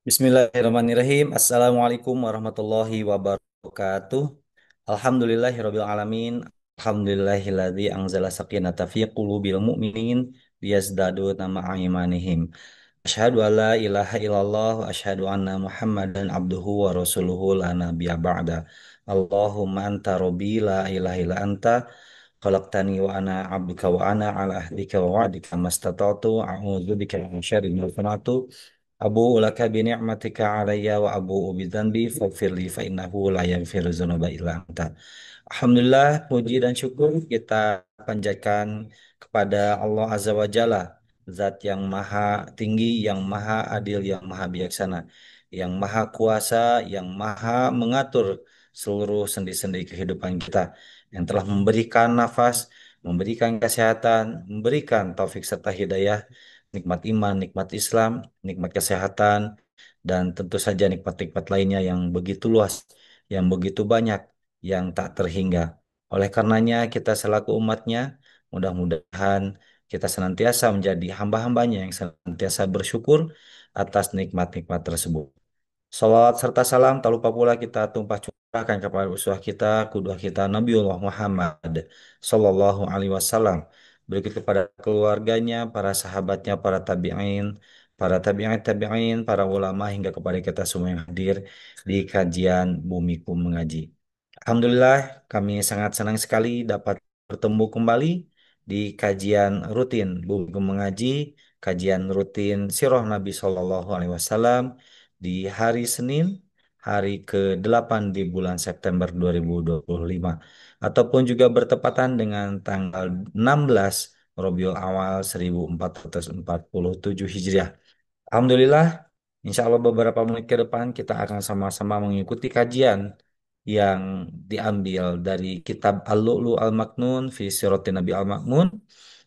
Bismillahirrahmanirrahim. Assalamualaikum warahmatullahi wabarakatuh. Alhamdulillahirabbil alamin. Alhamdulillahilladzi anzala sakinata fi qulubil mu'minin liyazdadu ma'a imanihim. Asyhadu an la ilaha illallah wa asyhadu anna Muhammadan abduhu wa rasuluhu la nabiyya ba'da. Allahumma anta rabbi la ilaha illa anta khalaqtani wa ana abduka wa ana ala ahdika wa wa'dika mastata'tu a'udzu bika min syarri ma sana'tu. Abu laka bi ni'matika alayya wa abu bi dzanbi faghfirli fa innahu la yaghfiru dzunuba illa anta. Alhamdulillah, puji dan syukur kita panjatkan kepada Allah Azza wa Jalla, Zat yang maha tinggi, yang maha adil, yang maha bijaksana, yang maha kuasa, yang maha mengatur seluruh sendi-sendi kehidupan kita, yang telah memberikan nafas, memberikan kesehatan, memberikan taufik serta hidayah, nikmat iman, nikmat Islam, nikmat kesehatan, dan tentu saja nikmat-nikmat lainnya yang begitu luas, yang begitu banyak, yang tak terhingga. Oleh karenanya kita selaku umatnya, mudah-mudahan kita senantiasa menjadi hamba-hambanya yang senantiasa bersyukur atas nikmat-nikmat tersebut. Salawat serta salam tak lupa pula kita tumpah curahkan kepada uswah kita, kudwah kita Nabiullah Muhammad Sallallahu Alaihi Wasallam. Berikut kepada keluarganya, para sahabatnya, para tabi'in tabi'in, para ulama hingga kepada kita semua yang hadir di kajian Bumiku Mengaji. Alhamdulillah, kami sangat senang sekali dapat bertemu kembali di kajian rutin Bumiku Mengaji, kajian rutin Sirah Nabi Sallallahu Alaihi Wasallam di hari Senin, hari ke-8 di bulan September 2025, ataupun juga bertepatan dengan tanggal 16 Rabiul Awal 1447 Hijriah. Alhamdulillah, insya Allah beberapa menit ke depan kita akan sama-sama mengikuti kajian yang diambil dari kitab Al-Lu'lu Al-Maknun fi Sirati Nabi Al-Maknun,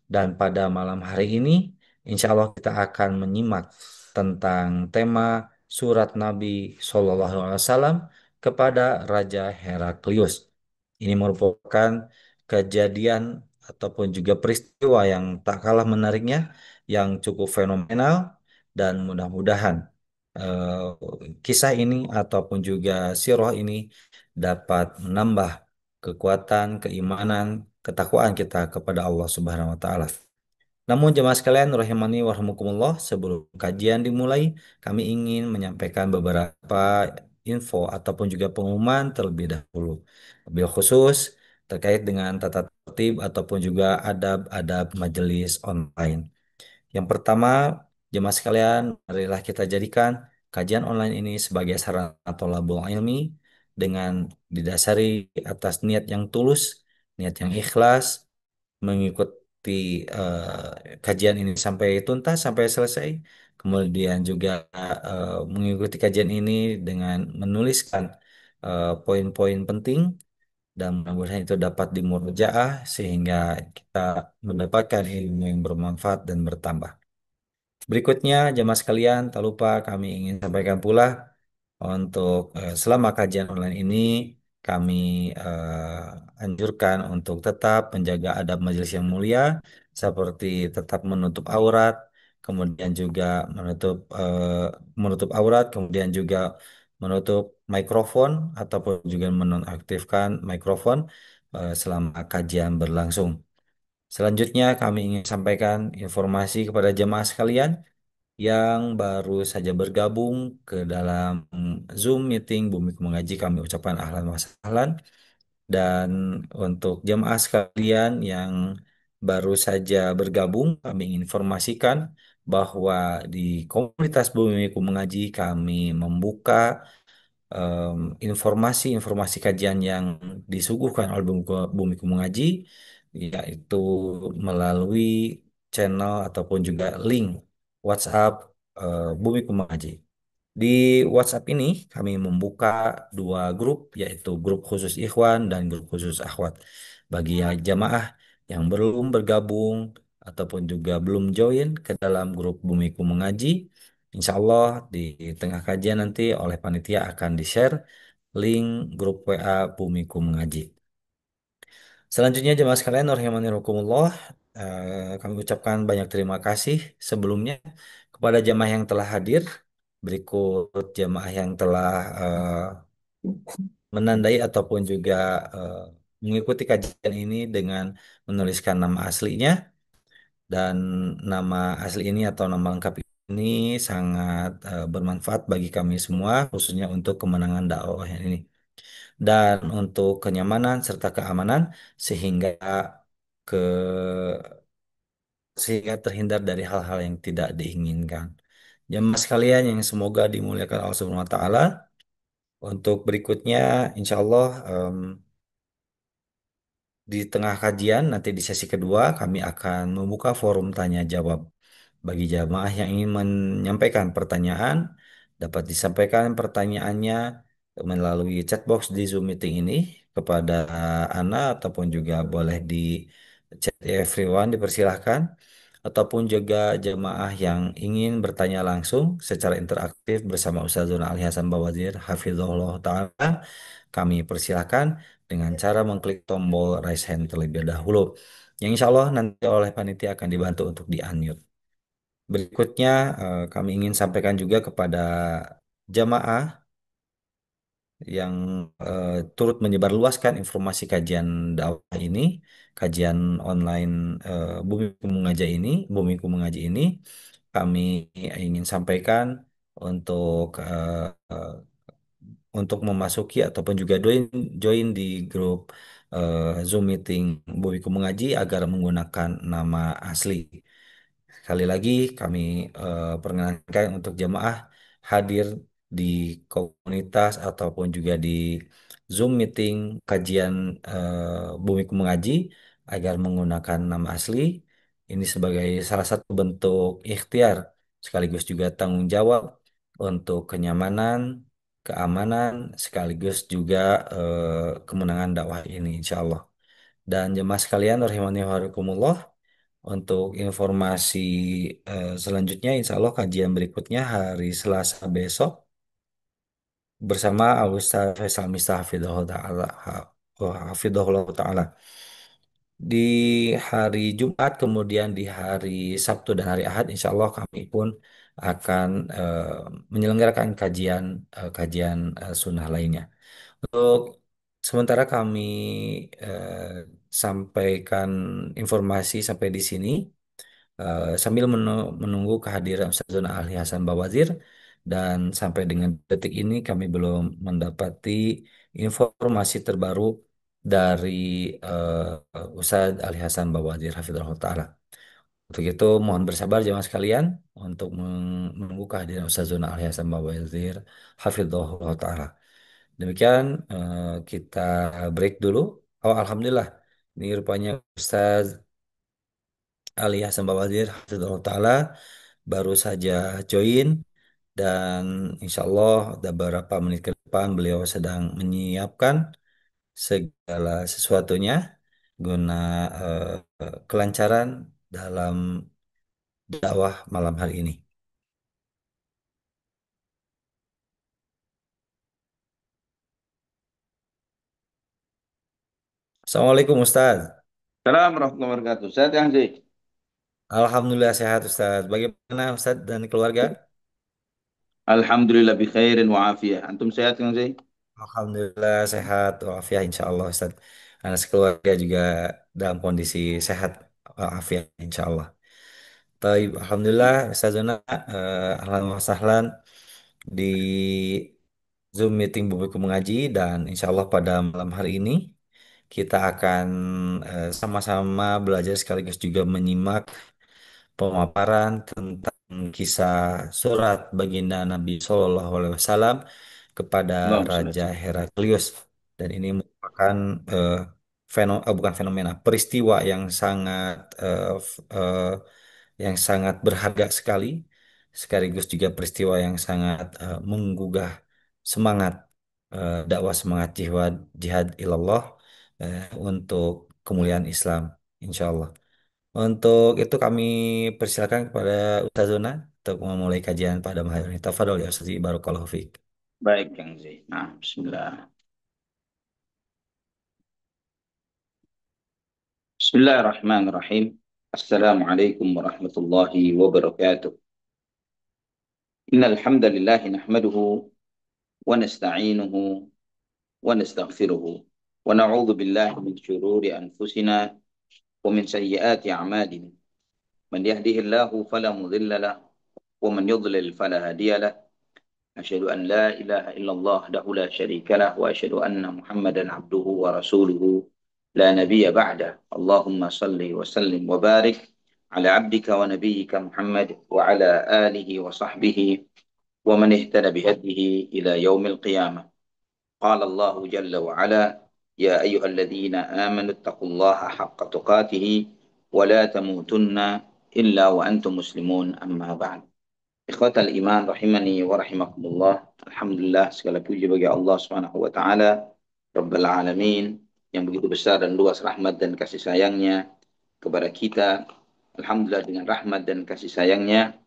dan pada malam hari ini insya Allah kita akan menyimak tentang tema surat Nabi Shallallahu Alaihi Wasallam kepada Raja Heraklius. Ini merupakan kejadian ataupun juga peristiwa yang tak kalah menariknya, yang cukup fenomenal, dan mudah-mudahan kisah ini ataupun juga sirah ini dapat menambah kekuatan, keimanan, ketakwaan kita kepada Allah Subhanahu wa taala. Namun jemaah sekalian rahimani wa rahimakumullah, sebelum kajian dimulai, kami ingin menyampaikan beberapa info ataupun juga pengumuman terlebih dahulu. Lebih khusus terkait dengan tata tertib ataupun juga adab-adab majelis online. Yang pertama, jemaah sekalian, marilah kita jadikan kajian online ini sebagai sarana thalabul ilmi dengan didasari atas niat yang tulus, niat yang ikhlas, mengikuti kajian ini sampai tuntas, sampai selesai. Kemudian juga mengikuti kajian ini dengan menuliskan poin-poin penting, dan mudah-mudahan itu dapat dimurojaah sehingga kita mendapatkan ilmu yang bermanfaat dan bertambah. Berikutnya, jemaah sekalian, tak lupa kami ingin sampaikan pula untuk selama kajian online ini kami anjurkan untuk tetap menjaga adab majelis yang mulia, seperti tetap menutup aurat, kemudian juga menutup aurat, kemudian juga menutup mikrofon ataupun juga menonaktifkan mikrofon selama kajian berlangsung. Selanjutnya kami ingin sampaikan informasi kepada jemaah sekalian yang baru saja bergabung ke dalam Zoom meeting Bumiku Mengaji, kami ucapkan ahlan wa sahlan. Dan untuk jemaah sekalian yang baru saja bergabung, kami ingin informasikan bahwa di komunitas Bumiku Mengaji kami membuka informasi-informasi kajian yang disuguhkan oleh Bumiku Mengaji, yaitu melalui channel ataupun juga link WhatsApp Bumiku Mengaji. Di WhatsApp ini kami membuka dua grup, yaitu grup khusus Ikhwan dan grup khusus Akhwat. Bagi jamaah yang belum bergabung ataupun juga belum join ke dalam grup Bumiku Mengaji, insya Allah di tengah kajian nanti oleh panitia akan di-share link grup WA Bumiku Mengaji. Selanjutnya jemaah sekalian rahimani rahimakumullah, kami ucapkan banyak terima kasih sebelumnya kepada jemaah yang telah hadir berikut jamaah yang telah menandai ataupun juga eh, mengikuti kajian ini dengan menuliskan nama aslinya, dan nama asli ini atau nama lengkap ini sangat bermanfaat bagi kami semua, khususnya untuk kemenangan dakwah ini dan untuk kenyamanan serta keamanan, sehingga ke sehingga terhindar dari hal-hal yang tidak diinginkan. Jemaah sekalian yang semoga dimuliakan Allah Subhanahu wa taala, untuk berikutnya insya Allah di tengah kajian nanti di sesi kedua kami akan membuka forum tanya jawab. Bagi jamaah yang ingin menyampaikan pertanyaan, dapat disampaikan pertanyaannya melalui chat box di Zoom meeting ini kepada Ana, ataupun juga boleh di chat everyone, dipersilahkan. Ataupun juga jemaah yang ingin bertanya langsung secara interaktif bersama Ustazuna Ali Hasan Bawazir Hafizahullah Ta'ala, kami persilahkan dengan cara mengklik tombol raise hand terlebih dahulu, yang insya Allah nanti oleh panitia akan dibantu untuk di-unmute. Berikutnya, kami ingin sampaikan juga kepada jamaah yang turut menyebarluaskan informasi kajian dakwah ini, kajian online Bumiku Mengaji ini, kami ingin sampaikan untuk untuk memasuki ataupun juga join join di grup Zoom meeting Bumiku Mengaji agar menggunakan nama asli. Sekali lagi kami perkenankan untuk jemaah hadir di komunitas ataupun juga di Zoom meeting kajian Bumiku Mengaji agar menggunakan nama asli. Ini sebagai salah satu bentuk ikhtiar sekaligus juga tanggung jawab untuk kenyamanan, keamanan, sekaligus juga kemenangan dakwah ini insya Allah. Dan jemaah sekalian, rahimani wa rahimakumullah, untuk informasi selanjutnya, insya Allah kajian berikutnya hari Selasa besok bersama Al-Ustaz Faisal Mista Hafidhahullah Ta'ala. Hafidhahullah Ta'ala. Di hari Jumat, kemudian di hari Sabtu dan hari Ahad, insya Allah kami pun akan menyelenggarakan kajian sunnah lainnya. Untuk sementara kami eh, sampaikan informasi sampai di sini. Sambil menunggu kehadiran Ustazuna Ali Hasan Bawazir, dan sampai dengan detik ini kami belum mendapati informasi terbaru dari Ustaz Ali Hasan Bawazir Hafizahullah Ta'ala. Untuk itu mohon bersabar jemaah sekalian untuk menunggu kehadiran Ustazuna Ali Hasan Bawazir Hafizahullah Ta'ala. Demikian kita break dulu. Oh, alhamdulillah. Ini rupanya Ustaz Ali Hasan Bawazir Hafizahullah Ta'ala baru saja join, dan insya Allah beberapa menit ke depan beliau sedang menyiapkan segala sesuatunya guna kelancaran dalam dakwah malam hari ini. Assalamualaikum Ustaz. Assalamualaikum warahmatullahi wabarakatuh. Sehat yang sih? Alhamdulillah sehat Ustaz. Bagaimana Ustaz dan keluarga? Alhamdulillah bi khairin wa afiyah. Antum sehat yang sih? Alhamdulillah sehat walafiat insya Allah Ustaz. Anak sekeluarga juga dalam kondisi sehat walafiat insya Allah. Taib, Alhamdulillah, Ustazuna, ahlan wa sahlan di Zoom meeting buku mengaji, dan insya Allah pada malam hari ini kita akan sama-sama belajar sekaligus juga menyimak pemaparan tentang kisah surat baginda Nabi Shallallahu Alaihi Wasallam kepada Allahumma salli Raja alaihi. Heraklius, dan ini merupakan bukan fenomena, peristiwa yang sangat yang sangat berharga sekali, sekaligus juga peristiwa yang sangat menggugah semangat dakwah, semangat jihad jihad ilallah untuk kemuliaan Islam, insya Allah. Untuk itu kami persilakan kepada Ustazuna untuk memulai kajian pada malam hari ini. Tafadhol ya Ustaz, barakallahu fiik. Baik yang sih. Nah, bismillah. Bismillahirrahmanirrahim. Assalamualaikum warahmatullahi wabarakatuh. إن الحمد لله نحمده ونستعينه ونستغفره ونعوذ بالله من شرور أنفسنا ومن سيئات أعمالنا. من يهده الله فلا مضل له ومن يضلل فلا هادي له. أشهد أن لا إله إلا الله وحده لا شريك له وأشهد أن محمدا عبده ورسوله لا نبي بعده. اللهم صل وسلم وبارك على عبدك ونبيك محمد وعلى آله وصحبه ومن اهتدى بهديه إلى يوم القيامة. قال الله جل وعلا: يا أيها الذين آمنوا اتقوا الله حق تقاته ولا تموتن إلا وأنتم مسلمون. أما بعد. Ikhwatal iman rahimani wa rahimakumullah. Alhamdulillah, segala puji bagi Allah Subhanahu wa taala, Rabbul alamin, yang begitu besar dan luas rahmat dan kasih sayangnya kepada kita. Alhamdulillah, dengan rahmat dan kasih sayangnya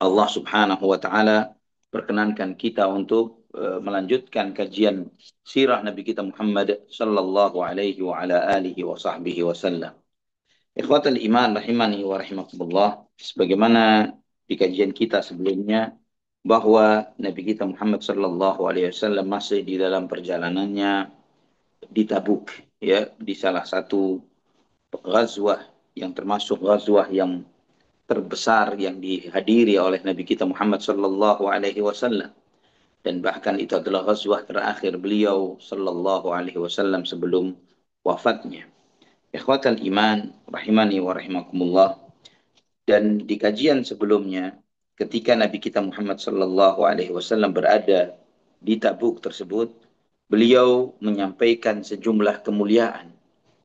Allah Subhanahu wa taala perkenankan kita untuk melanjutkan kajian sirah Nabi kita Muhammad sallallahu alaihi wa ala alihi wa sahbihi wasallam. Ikhwatal iman rahimani wa rahimakumullah, sebagaimana di kajian kita sebelumnya bahwa Nabi kita Muhammad sallallahu alaihi wasallam masih di dalam perjalanannya di Tabuk, ya, di salah satu ghazwah yang termasuk ghazwah yang terbesar yang dihadiri oleh Nabi kita Muhammad sallallahu alaihi wasallam, dan bahkan itu adalah ghazwah terakhir beliau sallallahu alaihi wasallam sebelum wafatnya. Ikhwatal iman rahimani wa rahimakumullah, dan di kajian sebelumnya ketika Nabi kita Muhammad sallallahu alaihi wasallam berada di Tabuk tersebut, beliau menyampaikan sejumlah kemuliaan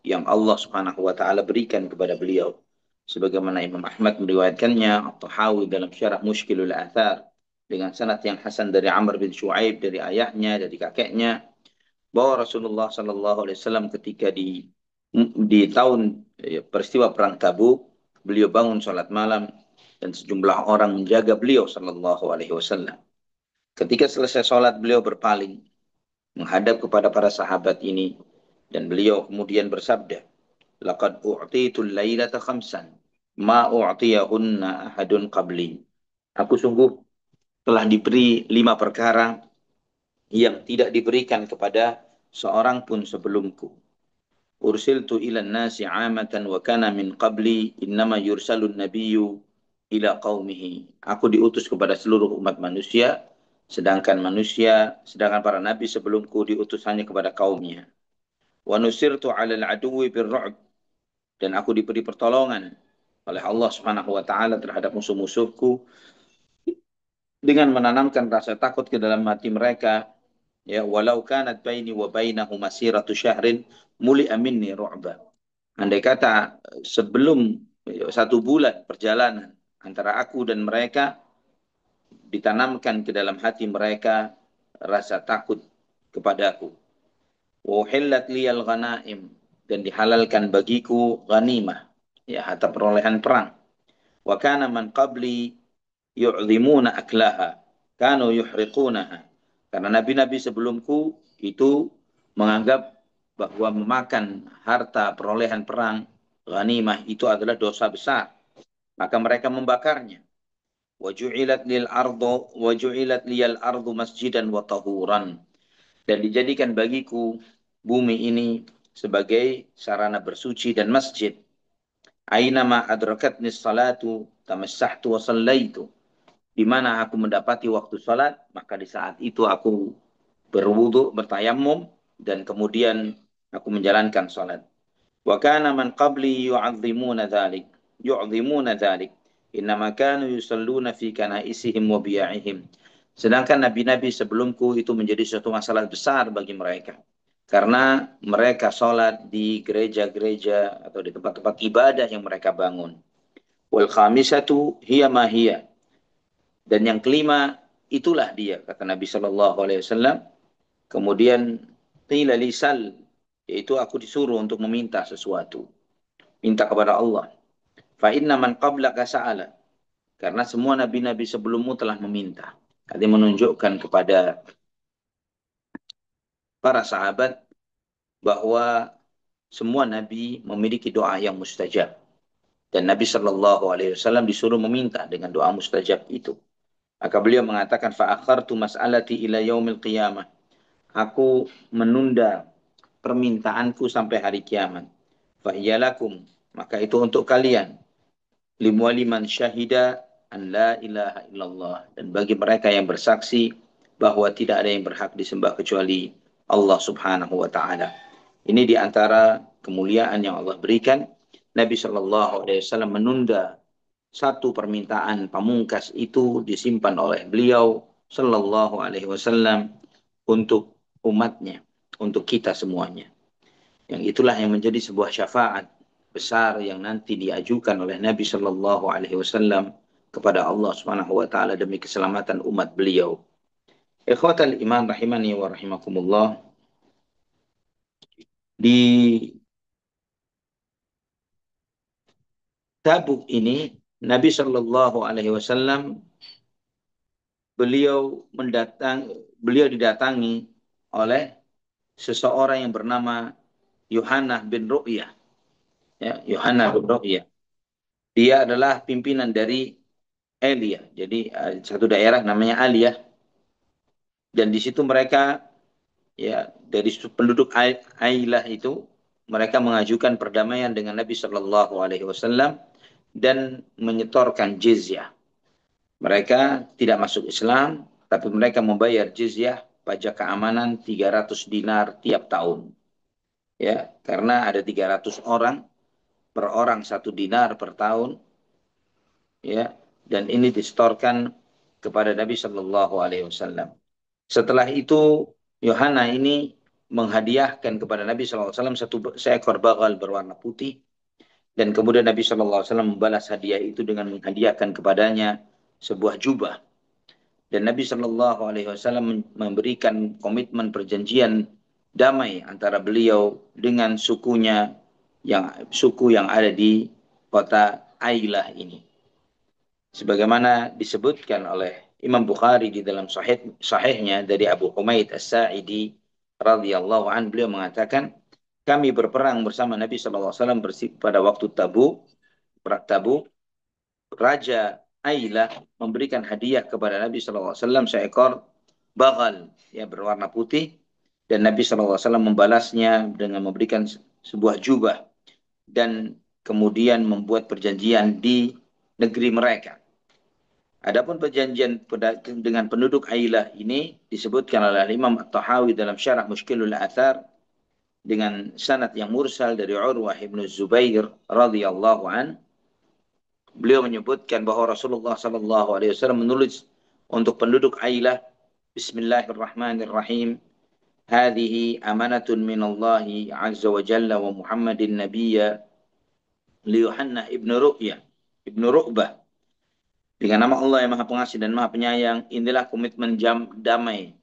yang Allah Subhanahu wa taala berikan kepada beliau. Sebagaimana Imam Ahmad meriwayatkannya, At-Tahawi dalam Syarah Mushkilul Athar dengan sanad yang hasan dari Amr bin Shu'aib dari ayahnya, dari kakeknya, bahwa Rasulullah sallallahu alaihi wasallam ketika di tahun peristiwa perang Tabuk, beliau bangun salat malam dan sejumlah orang menjaga beliau sallallahu alaihi wasallam. Ketika selesai salat, beliau berpaling menghadap kepada para sahabat ini dan beliau kemudian bersabda, "Laqad u'titul lailata khamsan ma u'tiyahunna ahadun qabli." Aku sungguh telah diberi 5 perkara yang tidak diberikan kepada seorang pun sebelumku. Ursiltu ilan nasi amatan wa kana min qabli innama yursalun nabiyyu ila qaumihi. Aku diutus kepada seluruh umat manusia, sedangkan para nabi sebelumku diutus hanya kepada kaumnya. Wa nusirtu 'alal aduwwi birru'b, dan aku diberi pertolongan oleh Allah Subhanahu wa taala terhadap musuh-musuhku dengan menanamkan rasa takut ke dalam hati mereka. Ya, walau kanat baini wa bainahu masiratu syahrin muli'a minni ru'ba. Andai kata sebelum 1 bulan perjalanan antara aku dan mereka, ditanamkan ke dalam hati mereka rasa takut kepadaku. Wa uhillat liyal ghanaim, dan dihalalkan bagiku ghanimah, ya, harta perolehan perang. Wa kana man qabli yu'zimuna aklaha kanu yuhriqunaha. Karena nabi-nabi sebelumku itu menganggap bahwa memakan harta perolehan perang, ghanimah, itu adalah dosa besar, maka mereka membakarnya. Waju'ilat liyal ardu masjidan wa tahuran, dan dijadikan bagiku bumi ini sebagai sarana bersuci dan masjid. Ainama adrakatni salatu tamassahtu wa sallaitu, di mana aku mendapati waktu salat, maka di saat itu aku berwudu, bertayamum, dan kemudian aku menjalankan salat. Wa kana man qabli yu'azzimuna dzalik, yu'azzimuna dzalik. Innama kanu yusalluna fi kanaisihim wa biya'ihim. Sedangkan nabi-nabi sebelumku itu menjadi suatu masalah besar bagi mereka. Karena mereka sholat di gereja-gereja atau di tempat-tempat ibadah yang mereka bangun. Wal khamisatu hiya ma hiya. Dan yang kelima, itulah dia, kata Nabi Shallallahu Alaihi Wasallam. Kemudian qila lisal, yaitu aku disuruh untuk meminta sesuatu, minta kepada Allah. Fa inna man qablaka sa'ala, karena semua nabi-nabi sebelummu telah meminta. Artinya menunjukkan kepada para sahabat bahwa semua nabi memiliki doa yang mustajab, dan Nabi Shallallahu Alaihi Wasallam disuruh meminta dengan doa mustajab itu. Maka beliau mengatakan fa'akhartu mas'alati ila yaumil qiyamah. Aku menunda permintaanku sampai hari kiamat. Fa'iyalakum, maka itu untuk kalian. Limualiman syahida an la ilaha illallah. Dan bagi mereka yang bersaksi bahwa tidak ada yang berhak disembah kecuali Allah subhanahu wa ta'ala. Ini di antara kemuliaan yang Allah berikan. Nabi Shallallahu Alaihi Wasallam menunda satu permintaan pamungkas itu disimpan oleh beliau Shallallahu Alaihi Wasallam untuk umatnya, untuk kita semuanya. Yang itulah yang menjadi sebuah syafaat besar yang nanti diajukan oleh Nabi Shallallahu Alaihi Wasallam kepada Allah Subhanahu Wa Taala demi keselamatan umat beliau. Ikhwatal iman rahimani wa rahimakumullah. Di Tabuk ini Nabi Shallallahu Alaihi Wasallam beliau didatangi oleh seseorang yang bernama Yohana bin Ru'yah. Ya, Yohana bin Ru'yah. Dia adalah pimpinan dari Elia. Jadi satu daerah namanya Aliyah. Dan di situ mereka ya dari penduduk Ailah itu mereka mengajukan perdamaian dengan Nabi Shallallahu Alaihi Wasallam dan menyetorkan jizyah. Mereka tidak masuk Islam, tapi mereka membayar jizyah pajak keamanan 300 dinar tiap tahun. Ya, karena ada 300 orang, per orang 1 dinar per tahun, ya, dan ini disetorkan kepada Nabi Shallallahu Alaihi Wasallam. Setelah itu, Yohana ini menghadiahkan kepada Nabi Shallallahu Alaihi Wasallam satu seekor bagal berwarna putih, dan kemudian Nabi Shallallahu Alaihi Wasallam membalas hadiah itu dengan menghadiahkan kepadanya sebuah jubah. Dan Nabi Shallallahu Alaihi Wasallam memberikan komitmen perjanjian damai antara beliau dengan suku yang ada di kota Ailah ini. Sebagaimana disebutkan oleh Imam Bukhari di dalam sahihnya dari Abu Humaid As-Sa'idi radhiyallahu an, beliau mengatakan kami berperang bersama Nabi Shallallahu Alaihi Wasallam pada waktu perang Tabuk. Raja Ailah memberikan hadiah kepada Nabi Shallallahu Alaihi Wasallam seekor bagal ya berwarna putih, dan Nabi Shallallahu Alaihi Wasallam membalasnya dengan memberikan sebuah jubah dan kemudian membuat perjanjian di negeri mereka. Adapun perjanjian dengan penduduk Ailah ini disebutkan oleh Imam At-Tahawi dalam Syarah Mushkilul Athar dengan sanad yang mursal dari Urwah ibn Zubair radhiyallahu an. Beliau menyebutkan bahwa Rasulullah sallallahu alaihi wasallam menulis untuk penduduk Ailah, Bismillahirrahmanirrahim. Hadhihi amanatun min Allah azza wa jalla wa Muhammadin nabiyya li Yuhanna ibnu Ru'bah. Dengan nama Allah yang Maha Pengasih dan Maha Penyayang, inilah komitmen damai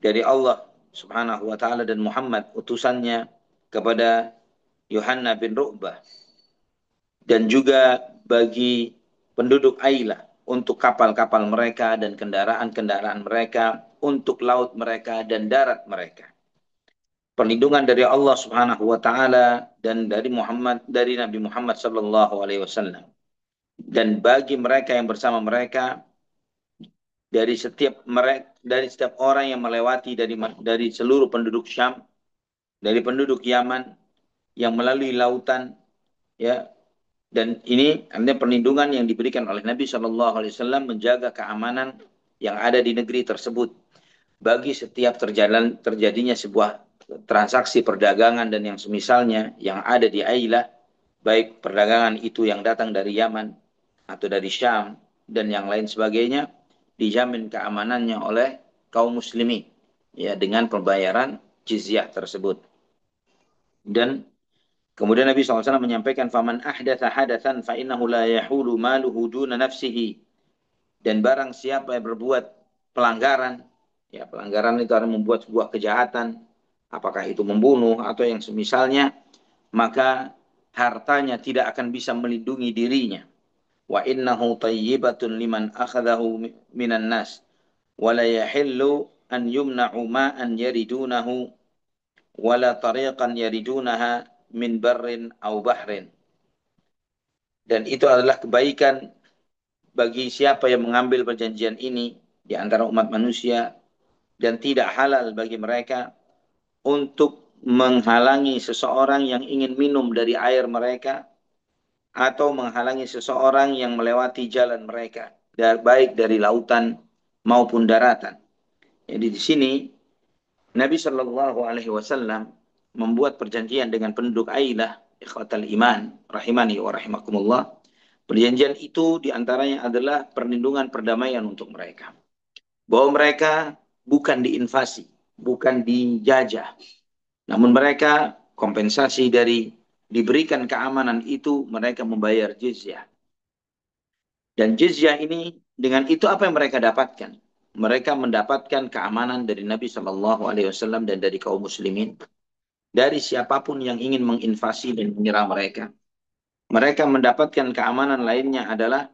dari Allah Subhanahu wa taala dan Muhammad utusannya kepada Yohanna bin Ru'bah, dan juga bagi penduduk Ailah untuk kapal-kapal mereka dan kendaraan-kendaraan mereka, untuk laut mereka dan darat mereka. Perlindungan dari Allah Subhanahu wa taala dan dari Nabi Muhammad sallallahu alaihi wasallam. Dan bagi mereka yang bersama mereka dari setiap orang yang melewati dari seluruh penduduk Syam, dari penduduk Yaman yang melalui lautan, ya. Dan ini artinya perlindungan yang diberikan oleh Nabi Shallallahu Alaihi Wasallam menjaga keamanan yang ada di negeri tersebut bagi setiap terjadinya sebuah transaksi perdagangan dan yang semisalnya yang ada di Ailah, baik perdagangan itu yang datang dari Yaman atau dari Syam dan yang lain sebagainya, dijamin keamanannya oleh kaum muslimin ya dengan pembayaran jizyah tersebut. Dan kemudian Nabi SAW menyampaikan, faman ahdatha hadathan fa innahu la yahulu maluhu duna nafsihi. Dan barang siapa yang berbuat pelanggaran, ya pelanggaran itu adalah membuat sebuah kejahatan, apakah itu membunuh atau yang semisalnya, maka hartanya tidak akan bisa melindungi dirinya. Wa innahu tayyibatun liman akhadahu minan nas. Wa la yahillu an yumna'u ma'an yaridunahu wa la tariqan yaridunaha min barrin au bahrin. Dan itu adalah kebaikan bagi siapa yang mengambil perjanjian ini di antara umat manusia, dan tidak halal bagi mereka untuk menghalangi seseorang yang ingin minum dari air mereka atau menghalangi seseorang yang melewati jalan mereka, baik dari lautan maupun daratan. Jadi di sini Nabi Shallallahu Alaihi Wasallam membuat perjanjian dengan penduduk Ailah, ikhwatal iman, rahimani wa rahimakumullah. Perjanjian itu diantaranya adalah perlindungan perdamaian untuk mereka. Bahwa mereka bukan diinvasi, bukan dijajah. Namun mereka kompensasi dari diberikan keamanan itu, mereka membayar jizyah. Dan jizyah ini, dengan itu apa yang mereka dapatkan? Mereka mendapatkan keamanan dari Nabi Shallallahu Alaihi Wasallam dan dari kaum muslimin, dari siapapun yang ingin menginvasi dan menyerang mereka. Mereka mendapatkan keamanan lainnya adalah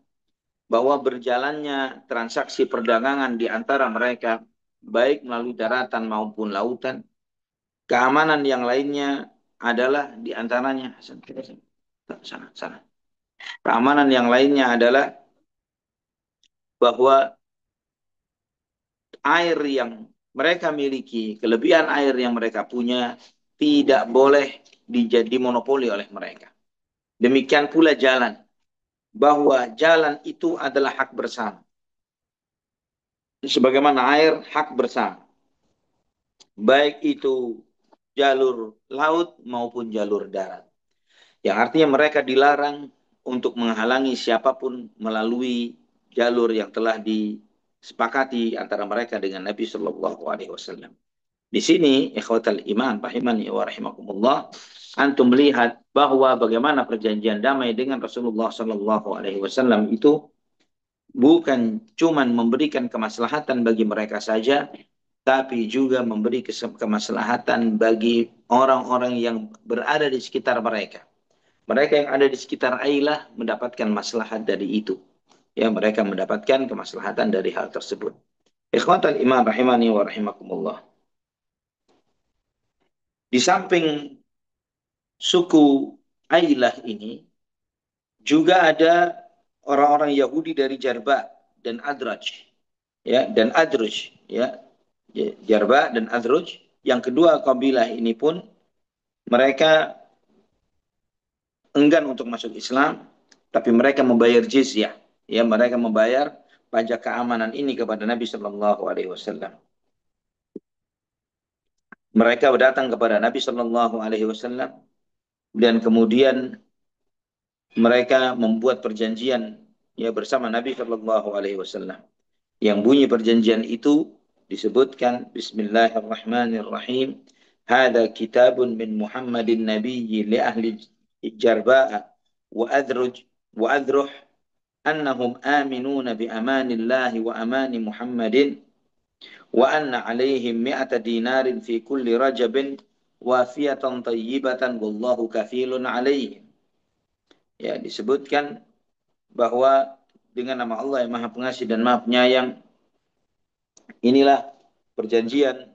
bahwa berjalannya transaksi perdagangan di antara mereka, baik melalui daratan maupun lautan. Keamanan yang lainnya adalah di antaranya, sana, sana. Keamanan yang lainnya adalah bahwa air yang mereka miliki, kelebihan air yang mereka punya, tidak boleh dijadi monopoli oleh mereka. Demikian pula jalan, bahwa jalan itu adalah hak bersama. Sebagaimana air hak bersama. Baik itu jalur laut maupun jalur darat. Yang artinya mereka dilarang untuk menghalangi siapapun melalui jalur yang telah disepakati antara mereka dengan Nabi Shallallahu Alaihi Wasallam. Di sini, ikhwatal iman, rahimani wa rahimakumullah, antum melihat bahwa bagaimana perjanjian damai dengan Rasulullah Shallallahu Alaihi Wasallam itu bukan cuman memberikan kemaslahatan bagi mereka saja, tapi juga memberi kemaslahatan bagi orang-orang yang berada di sekitar mereka. Mereka yang ada di sekitar Ailah mendapatkan maslahat dari itu. Ya, mereka mendapatkan kemaslahatan dari hal tersebut. Ikhwatal iman rahimani wa rahimakumullah. Di samping suku Ailah ini, juga ada orang-orang Yahudi dari Jarba dan Adraj. Ya, dan Adruj. Ya, Jarba dan Adruj. Yang kedua kabilah ini pun mereka enggan untuk masuk Islam, tapi mereka membayar jizyah. Ya, mereka membayar pajak keamanan ini kepada Nabi Shallallahu Alaihi Wasallam. Mereka datang kepada Nabi Shallallahu Alaihi Wasallam dan kemudian mereka membuat perjanjian ya bersama Nabi Shallallahu Alaihi Wasallam. Yang bunyi perjanjian itu disebutkan Bismillahirrahmanirrahim. Hada kitabun min Muhammadin Nabiyyi li ahli Jarba'a wa Adruj wa Adruh annahum aminuna bi amanillahi wa amani Muhammadin wa anna alaihim mi'ata dinarin fi kulli rajabin wafiyatan tayyibatan wallahu kafilun alaihim. Ya, disebutkan bahwa dengan nama Allah yang Maha Pengasih dan Maha Penyayang, inilah perjanjian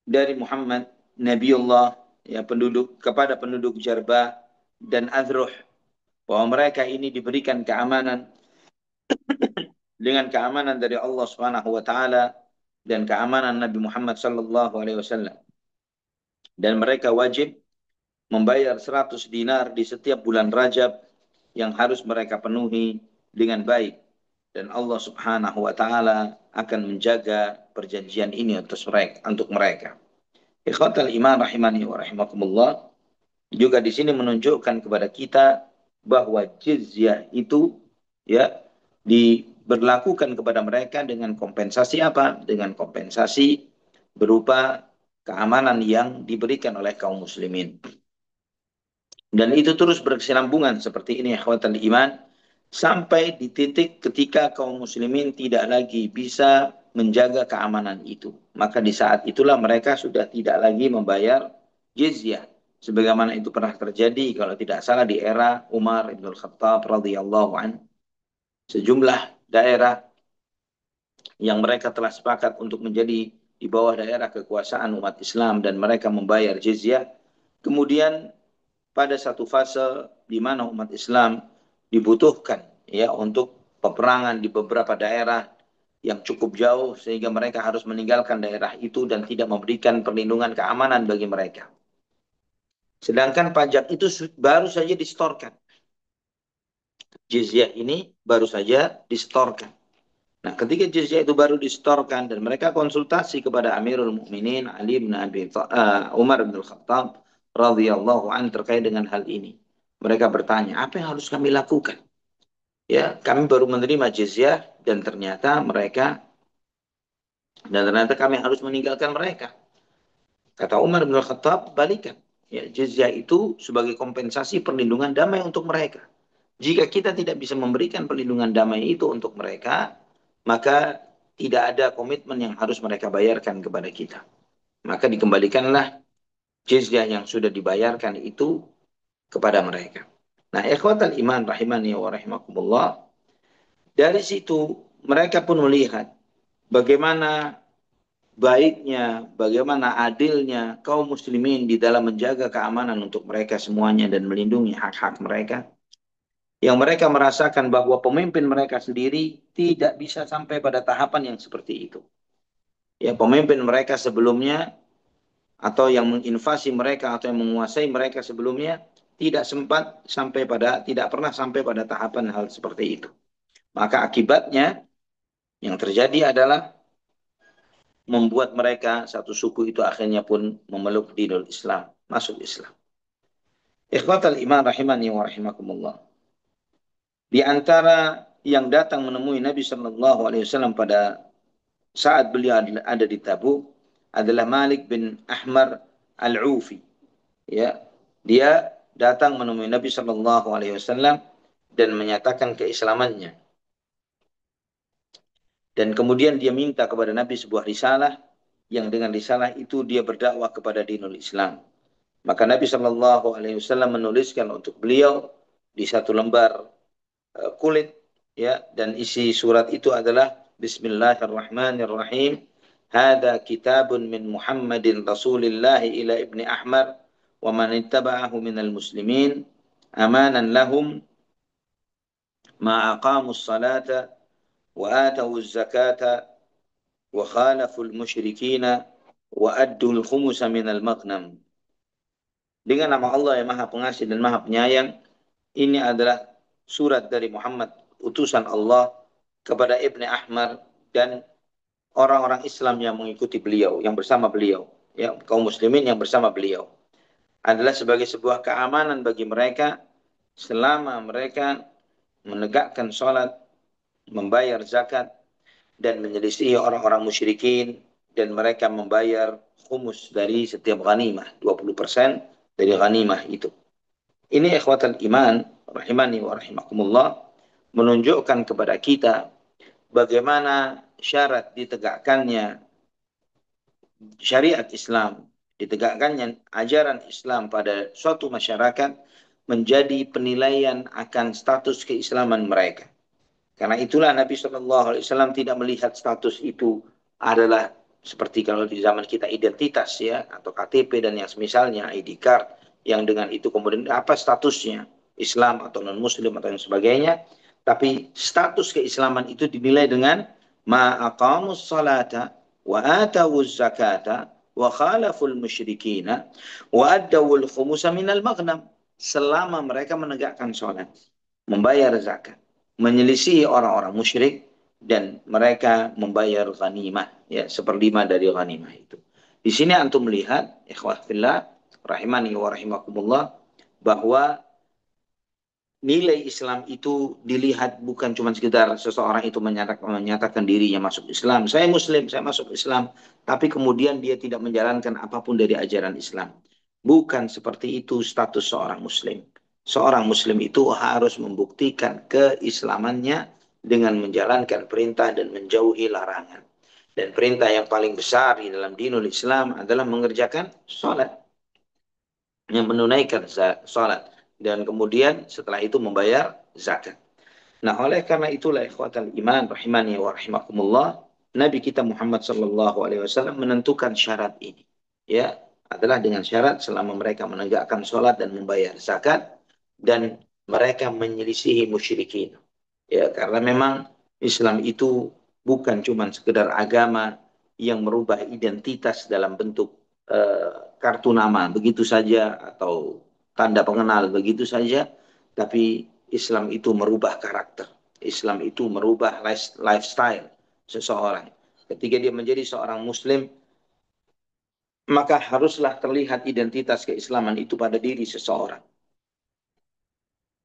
dari Muhammad Nabiullah ya penduduk kepada penduduk Jarba dan Azruh, bahwa mereka ini diberikan keamanan dengan keamanan dari Allah Subhanahu wa taala dan keamanan Nabi Muhammad sallallahu alaihi wasallam, dan mereka wajib membayar 100 dinar di setiap bulan Rajab yang harus mereka penuhi dengan baik, dan Allah Subhanahu wa taala akan menjaga perjanjian ini untuk mereka. Ikhwatal iman rahimani wa rahimakumullah, juga di sini menunjukkan kepada kita bahwa jizyah itu ya diberlakukan kepada mereka dengan kompensasi apa? Dengan kompensasi berupa keamanan yang diberikan oleh kaum muslimin. Dan itu terus berkesinambungan seperti ini ikhwatal iman sampai di titik ketika kaum muslimin tidak lagi bisa menjaga keamanan itu. Maka di saat itulah mereka sudah tidak lagi membayar jizyah. Sebagaimana itu pernah terjadi kalau tidak salah di era Umar Ibn Khattab radhiyallahu an. Sejumlah daerah yang mereka telah sepakat untuk menjadi di bawah daerah kekuasaan umat Islam dan mereka membayar jizyah. Kemudian pada satu fase di mana umat Islam dibutuhkan ya untuk peperangan di beberapa daerah yang cukup jauh sehingga mereka harus meninggalkan daerah itu dan tidak memberikan perlindungan keamanan bagi mereka. Sedangkan pajak itu baru saja distorkan. Jizyah ini baru saja distorkan. Nah, ketika jizyah itu baru distorkan dan mereka konsultasi kepada Amirul Mukminin Ali bin Umar bin Khattab radhiyallahu an terkait dengan hal ini. Mereka bertanya, apa yang harus kami lakukan? Ya, kami baru menerima jizyah dan ternyata kami harus meninggalkan mereka. Kata Umar bin Khattab, balikan. Ya, jizyah itu sebagai kompensasi perlindungan damai untuk mereka. Jika kita tidak bisa memberikan perlindungan damai itu untuk mereka, maka tidak ada komitmen yang harus mereka bayarkan kepada kita. Maka dikembalikanlah jizyah yang sudah dibayarkan itu kepada mereka. Nah, ikhwatal iman rahimani wa rahimakumullah, dari situ mereka pun melihat bagaimana baiknya, bagaimana adilnya kaum muslimin di dalam menjaga keamanan untuk mereka semuanya dan melindungi hak-hak mereka. Yang mereka merasakan bahwa pemimpin mereka sendiri tidak bisa sampai pada tahapan yang seperti itu. Ya, pemimpin mereka sebelumnya atau yang menginvasi mereka atau yang menguasai mereka sebelumnya tidak pernah sampai pada tahapan hal seperti itu. Maka akibatnya yang terjadi adalah membuat mereka satu suku itu akhirnya pun memeluk dinul Islam, masuk Islam. Ikhwatal iman rahimani wa rahimakumullah. Di antara yang datang menemui Nabi Shallallahu Alaihi Wasallam pada saat beliau ada di Tabuk adalah Malik bin Ahmar Al-Ufi. Ya, dia datang menemui Nabi Shallallahu Alaihi Wasallam dan menyatakan keislamannya. Dan kemudian dia minta kepada Nabi sebuah risalah yang dengan risalah itu dia berdakwah kepada dinul Islam. Maka Nabi Shallallahu Alaihi Wasallam menuliskan untuk beliau di satu lembar kulit, ya, dan isi surat itu adalah Bismillahirrahmanirrahim. Hada kitabun min Muhammadin Rasulillah ila ibni Ahmar wa man ittaba'ahu minal muslimin amanan lahum ma aqamus salata wa atawuz zakata wa khalaful musyrikina wa addul khumusa minal maghnam. Dengan nama Allah yang Maha Pengasih dan Maha Penyayang, ini adalah surat dari Muhammad, utusan Allah kepada Ibni Ahmar dan orang-orang Islam yang mengikuti beliau, yang bersama beliau, ya, kaum muslimin yang bersama beliau. Adalah sebagai sebuah keamanan bagi mereka selama mereka menegakkan sholat, membayar zakat, dan menyelisihi orang-orang musyrikin, dan mereka membayar khumus dari setiap ghanimah, 20% dari ghanimah itu. Ini ikhwatal iman, rahimani wa rahimakumullah, menunjukkan kepada kita bagaimana syarat ditegakkannya syariat Islam, ditegakkannya ajaran Islam pada suatu masyarakat menjadi penilaian akan status keislaman mereka. Karena itulah Nabi SAW tidak melihat status itu adalah seperti kalau di zaman kita identitas, ya, atau KTP dan yang semisalnya, ID card, yang dengan itu kemudian apa statusnya, Islam atau non Muslim atau yang sebagainya. Tapi status keislaman itu dinilai dengan ma'aqamus salata wa atawuz zakata wa khalaful musyrikina wa addawul khumusa minal maghnam. Selama mereka menegakkan sholat, membayar zakat, menyelisih orang-orang musyrik, dan mereka membayar ghanimah, ya, seperlima dari ghanimah itu. Di sini antum melihat, ikhwah fillah, rahimani wa rahimakumullah, bahwa nilai Islam itu dilihat bukan cuma sekedar seseorang itu menyatakan dirinya masuk Islam, saya Muslim, saya masuk Islam, tapi kemudian dia tidak menjalankan apapun dari ajaran Islam. Bukan seperti itu status seorang Muslim. Seorang Muslim itu harus membuktikan keislamannya dengan menjalankan perintah dan menjauhi larangan. Dan perintah yang paling besar di dalam dinul Islam adalah mengerjakan sholat, yang menunaikan sholat, dan kemudian setelah itu membayar zakat. Nah, oleh karena itulah ikhwatal iman rahimani wa rahimakumullah, Nabi kita Muhammad sallallahu alaihi wasallam menentukan syarat ini. Ya, adalah dengan syarat selama mereka menegakkan sholat dan membayar zakat dan mereka menyelisihi musyrikin. Ya, karena memang Islam itu bukan cuma sekedar agama yang merubah identitas dalam bentuk kartu nama begitu saja atau tanda pengenal begitu saja, tapi Islam itu merubah karakter. Islam itu merubah lifestyle seseorang. Ketika dia menjadi seorang Muslim, maka haruslah terlihat identitas keislaman itu pada diri seseorang.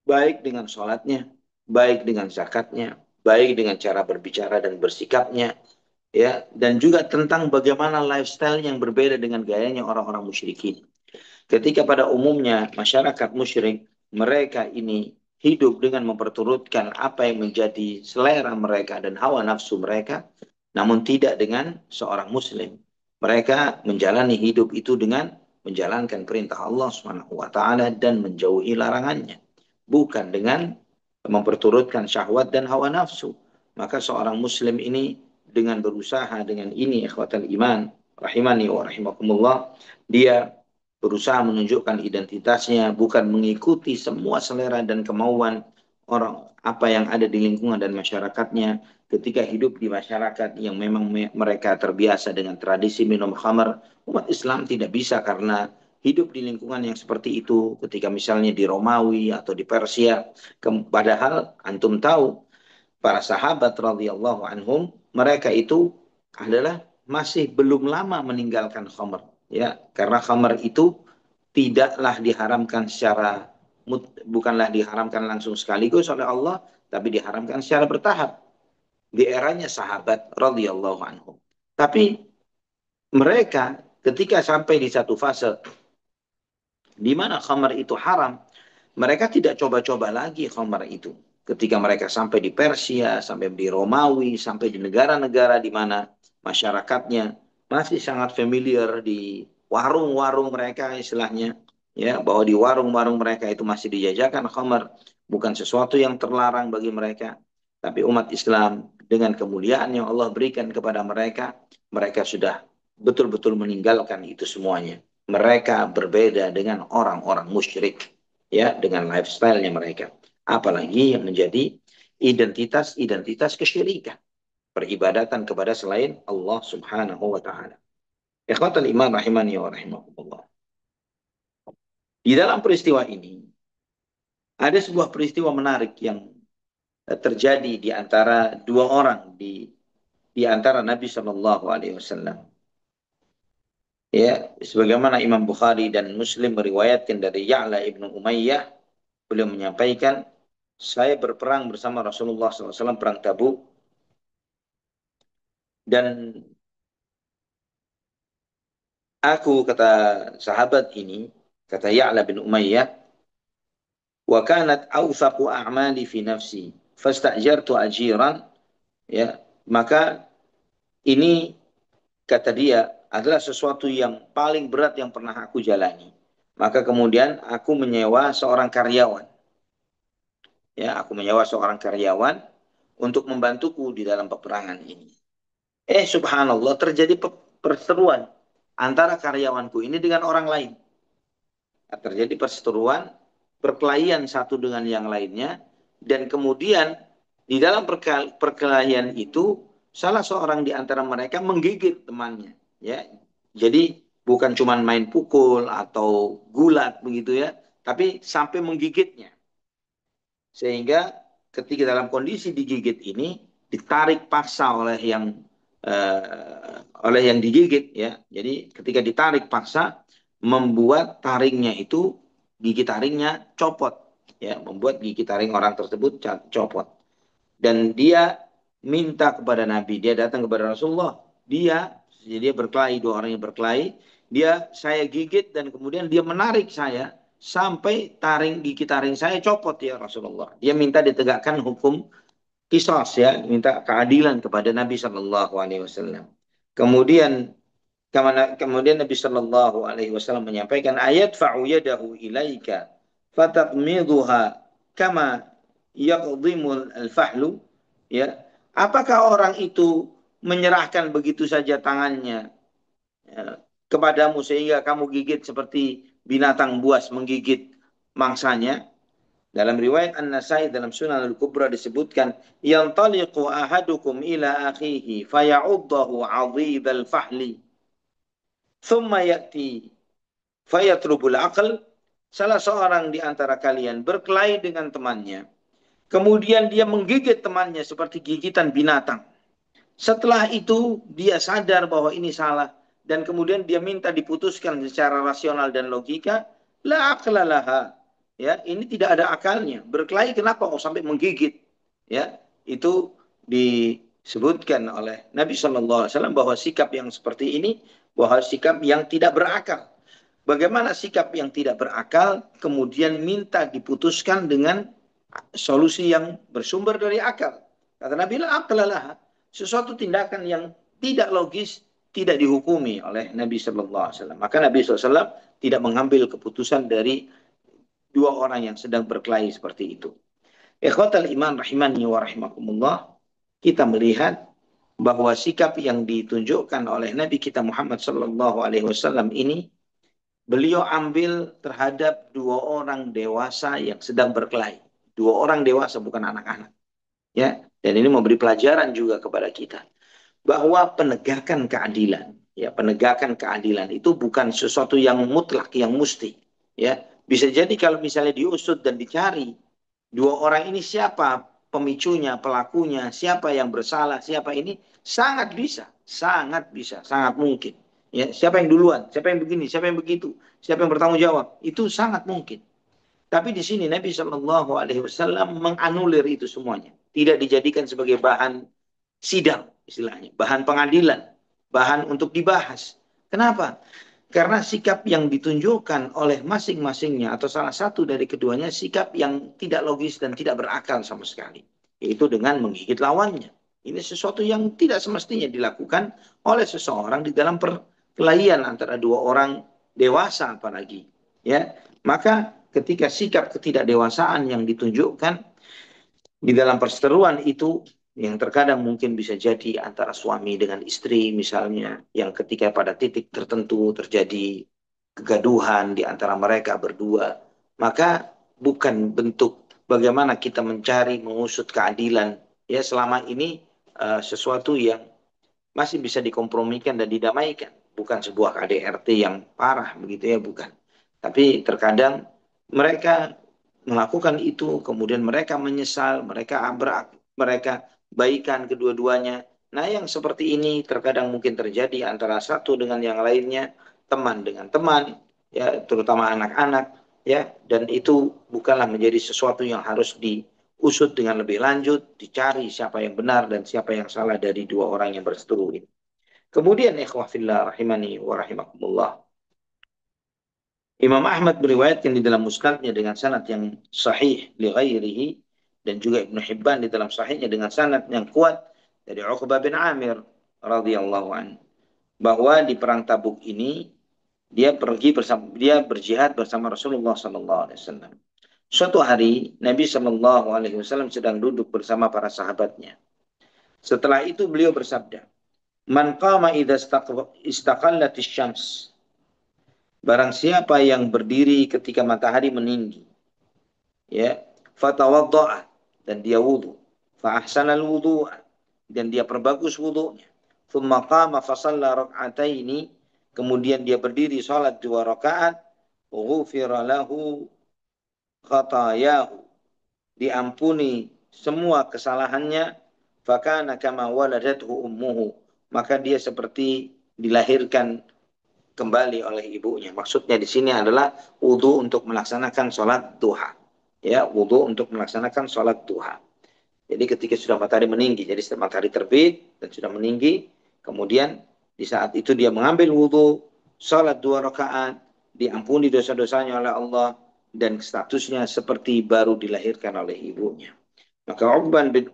Baik dengan sholatnya, baik dengan zakatnya, baik dengan cara berbicara dan bersikapnya, ya, dan juga tentang bagaimana lifestyle yang berbeda dengan gayanya orang-orang musyrikin. Ketika pada umumnya masyarakat musyrik, mereka ini hidup dengan memperturutkan apa yang menjadi selera mereka dan hawa nafsu mereka, namun tidak dengan seorang muslim. Mereka menjalani hidup itu dengan menjalankan perintah Allah Subhanahu wa taala dan menjauhi larangannya, bukan dengan memperturutkan syahwat dan hawa nafsu. Maka seorang muslim ini dengan berusaha dengan ini ikhwatal iman rahimani wa rahimakumullah, dia berusaha menunjukkan identitasnya, bukan mengikuti semua selera dan kemauan orang apa yang ada di lingkungan dan masyarakatnya. Ketika hidup di masyarakat yang memang mereka terbiasa dengan tradisi minum khamar, umat Islam tidak bisa karena hidup di lingkungan yang seperti itu. Ketika misalnya di Romawi atau di Persia, padahal antum tahu para sahabat radhiyallahu anhum, mereka itu adalah masih belum lama meninggalkan khamr, ya, karena khamr itu tidaklah diharamkan secara bukanlah diharamkan langsung sekaligus oleh Allah, tapi diharamkan secara bertahap di eranya sahabat radhiyallahu anhum. Tapi mereka ketika sampai di satu fase di mana khamar itu haram, mereka tidak coba-coba lagi khamar itu. Ketika mereka sampai di Persia, sampai di Romawi, sampai di negara-negara di mana masyarakatnya masih sangat familiar di warung-warung mereka istilahnya, ya, bahwa di warung-warung mereka itu masih dijajakan khamar, bukan sesuatu yang terlarang bagi mereka. Tapi umat Islam dengan kemuliaan yang Allah berikan kepada mereka, mereka sudah betul-betul meninggalkan itu semuanya. Mereka berbeda dengan orang-orang musyrik, ya, dengan lifestyle-nya mereka. Apalagi yang menjadi identitas-identitas kesyirikan, peribadatan kepada selain Allah Subhanahu wa taala. Ikhwatal iman rahimani wa rahimakumullah. Di dalam peristiwa ini ada sebuah peristiwa menarik yang terjadi di antara dua orang di antara Nabi Shallallahu alaihi wasallam. Ya, sebagaimana Imam Bukhari dan Muslim meriwayatkan dari Ya'la ibnu Umayyah, beliau menyampaikan, saya berperang bersama Rasulullah SAW perang Tabuk, dan aku, kata sahabat ini, kata Ya'la bin Umayyah, wa kanat awthaqu a'mali fi nafsi fastajartu ajiran, ya, maka ini, kata dia, adalah sesuatu yang paling berat yang pernah aku jalani. Maka kemudian aku menyewa seorang karyawan. Ya, aku menyewa seorang karyawan untuk membantuku di dalam peperangan ini. Subhanallah, terjadi perseteruan antara karyawanku ini dengan orang lain. Terjadi perseteruan, perkelahian satu dengan yang lainnya, dan kemudian di dalam perkelahian itu salah seorang di antara mereka menggigit temannya. Ya, jadi bukan cuma main pukul atau gulat begitu, ya, tapi sampai menggigitnya. Sehingga ketika dalam kondisi digigit ini ditarik paksa oleh yang digigit, ya. Jadi ketika ditarik paksa membuat taringnya itu, gigi taringnya copot, ya, membuat gigi taring orang tersebut copot. Dan dia minta kepada Nabi, dia datang kepada Rasulullah, dia berkelahi, dua orang yang berkelahi, saya gigit dan kemudian dia menarik saya sampai gigi taring saya copot, ya Rasulullah. Dia minta ditegakkan hukum kisos, ya, minta keadilan kepada Nabi Shallallahu Alaihi Wasallam. Kemudian Nabi Shallallahu Alaihi Wasallam menyampaikan, ayat fa'u yadahu ilaika fataqmiduha kama yaqdimul al-fahlu, ya, apakah orang itu menyerahkan begitu saja tangannya, ya, kepadamu sehingga kamu gigit seperti binatang buas menggigit mangsanya? Dalam riwayat An-Nasai dalam Sunan Al-Kubra disebutkan, "Yantaliqu ahadukum ila akhihi faya'uddahu 'adhid al-fahli, thumma ya'ti fayatrubul aql." Salah seorang di antara kalian berkelahi dengan temannya, kemudian dia menggigit temannya seperti gigitan binatang. Setelah itu dia sadar bahwa ini salah dan kemudian dia minta diputuskan secara rasional dan logika, la aqlalaha. Ya, ini tidak ada akalnya. Berkelahi kenapa kok sampai menggigit? Ya, itu disebutkan oleh Nabi Shallallahu Alaihi Wasallam bahwa sikap yang seperti ini, bahwa sikap yang tidak berakal. Bagaimana sikap yang tidak berakal kemudian minta diputuskan dengan solusi yang bersumber dari akal. Kata Nabi, la aqlalaha. Sesuatu tindakan yang tidak logis tidak dihukumi oleh Nabi Shallallahu Alaihi Wasallam. Maka Nabi SAW tidak mengambil keputusan dari dua orang yang sedang berkelahi seperti itu. Ikhwatal iman rahimani wa rahimakumullah, kita melihat bahwa sikap yang ditunjukkan oleh Nabi kita Muhammad Sallallahu Alaihi Wasallam ini beliau ambil terhadap dua orang dewasa yang sedang berkelahi. Dua orang dewasa bukan anak-anak. Ya, dan ini memberi pelajaran juga kepada kita bahwa penegakan keadilan, ya, penegakan keadilan itu bukan sesuatu yang mutlak, yang musti, ya. Bisa jadi kalau misalnya diusut dan dicari dua orang ini siapa pemicunya, pelakunya, siapa yang bersalah, siapa ini sangat bisa, sangat mungkin. Ya, siapa yang duluan, siapa yang begini, siapa yang begitu, siapa yang bertanggung jawab, itu sangat mungkin. Tapi di sini Nabi Shallallahu Alaihi Wasallam menganulir itu semuanya, tidak dijadikan sebagai bahan sidang istilahnya, bahan pengadilan, bahan untuk dibahas. Kenapa? Karena sikap yang ditunjukkan oleh masing-masingnya atau salah satu dari keduanya sikap yang tidak logis dan tidak berakal sama sekali, yaitu dengan menggigit lawannya. Ini sesuatu yang tidak semestinya dilakukan oleh seseorang di dalam perkelahian antara dua orang dewasa apalagi. Ya, maka ketika sikap ketidakdewasaan yang ditunjukkan di dalam perseteruan itu yang terkadang mungkin bisa jadi antara suami dengan istri misalnya, yang ketika pada titik tertentu terjadi kegaduhan di antara mereka berdua, maka bukan bentuk bagaimana kita mencari mengusut keadilan, ya selama ini sesuatu yang masih bisa dikompromikan dan didamaikan, bukan sebuah KDRT yang parah begitu ya, bukan. Tapi terkadang mereka melakukan itu, kemudian mereka menyesal, mereka baikan kedua-duanya. Nah, yang seperti ini terkadang mungkin terjadi antara satu dengan yang lainnya, teman dengan teman, ya, terutama anak-anak, ya, dan itu bukanlah menjadi sesuatu yang harus diusut dengan lebih lanjut, dicari siapa yang benar dan siapa yang salah dari dua orang yang berseteru ini. Kemudian ikhwah fillah rahimani wa rahimakumullah. Imam Ahmad meriwayatkan di dalam musnadnya dengan sanad yang sahih li ghairihi, dan juga Ibnu Hibban di dalam sahihnya dengan sanad yang kuat dari Uqbah bin Amir radhiyallahu an, bahwa di perang Tabuk ini dia berjihad bersama Rasulullah sallallahu alaihi wasallam. Suatu hari Nabi sallallahu alaihi wasallam sedang duduk bersama para sahabatnya. Setelah itu beliau bersabda, "Man qama idza istaqallatis syams." Barang siapa yang berdiri ketika matahari meninggi, ya, fatawadda'a, dan dia wudu, fa ahsanal wudu'a, dan dia perbagus wudunya, thumma qama fa shalla rak'ataini, kemudian dia berdiri salat 2 rakaat, ghufira lahu khatayahu, diampuni semua kesalahannya, fakana kama waladathu ummuhu, maka dia seperti dilahirkan kembali oleh ibunya. Maksudnya di sini adalah wudhu untuk melaksanakan sholat duha. Ya, wudhu untuk melaksanakan sholat duha. Jadi ketika sudah matahari meninggi, jadi setelah matahari terbit dan sudah meninggi, kemudian di saat itu dia mengambil wudhu, sholat 2 rakaat, diampuni dosa-dosanya oleh Allah, dan statusnya seperti baru dilahirkan oleh ibunya. Maka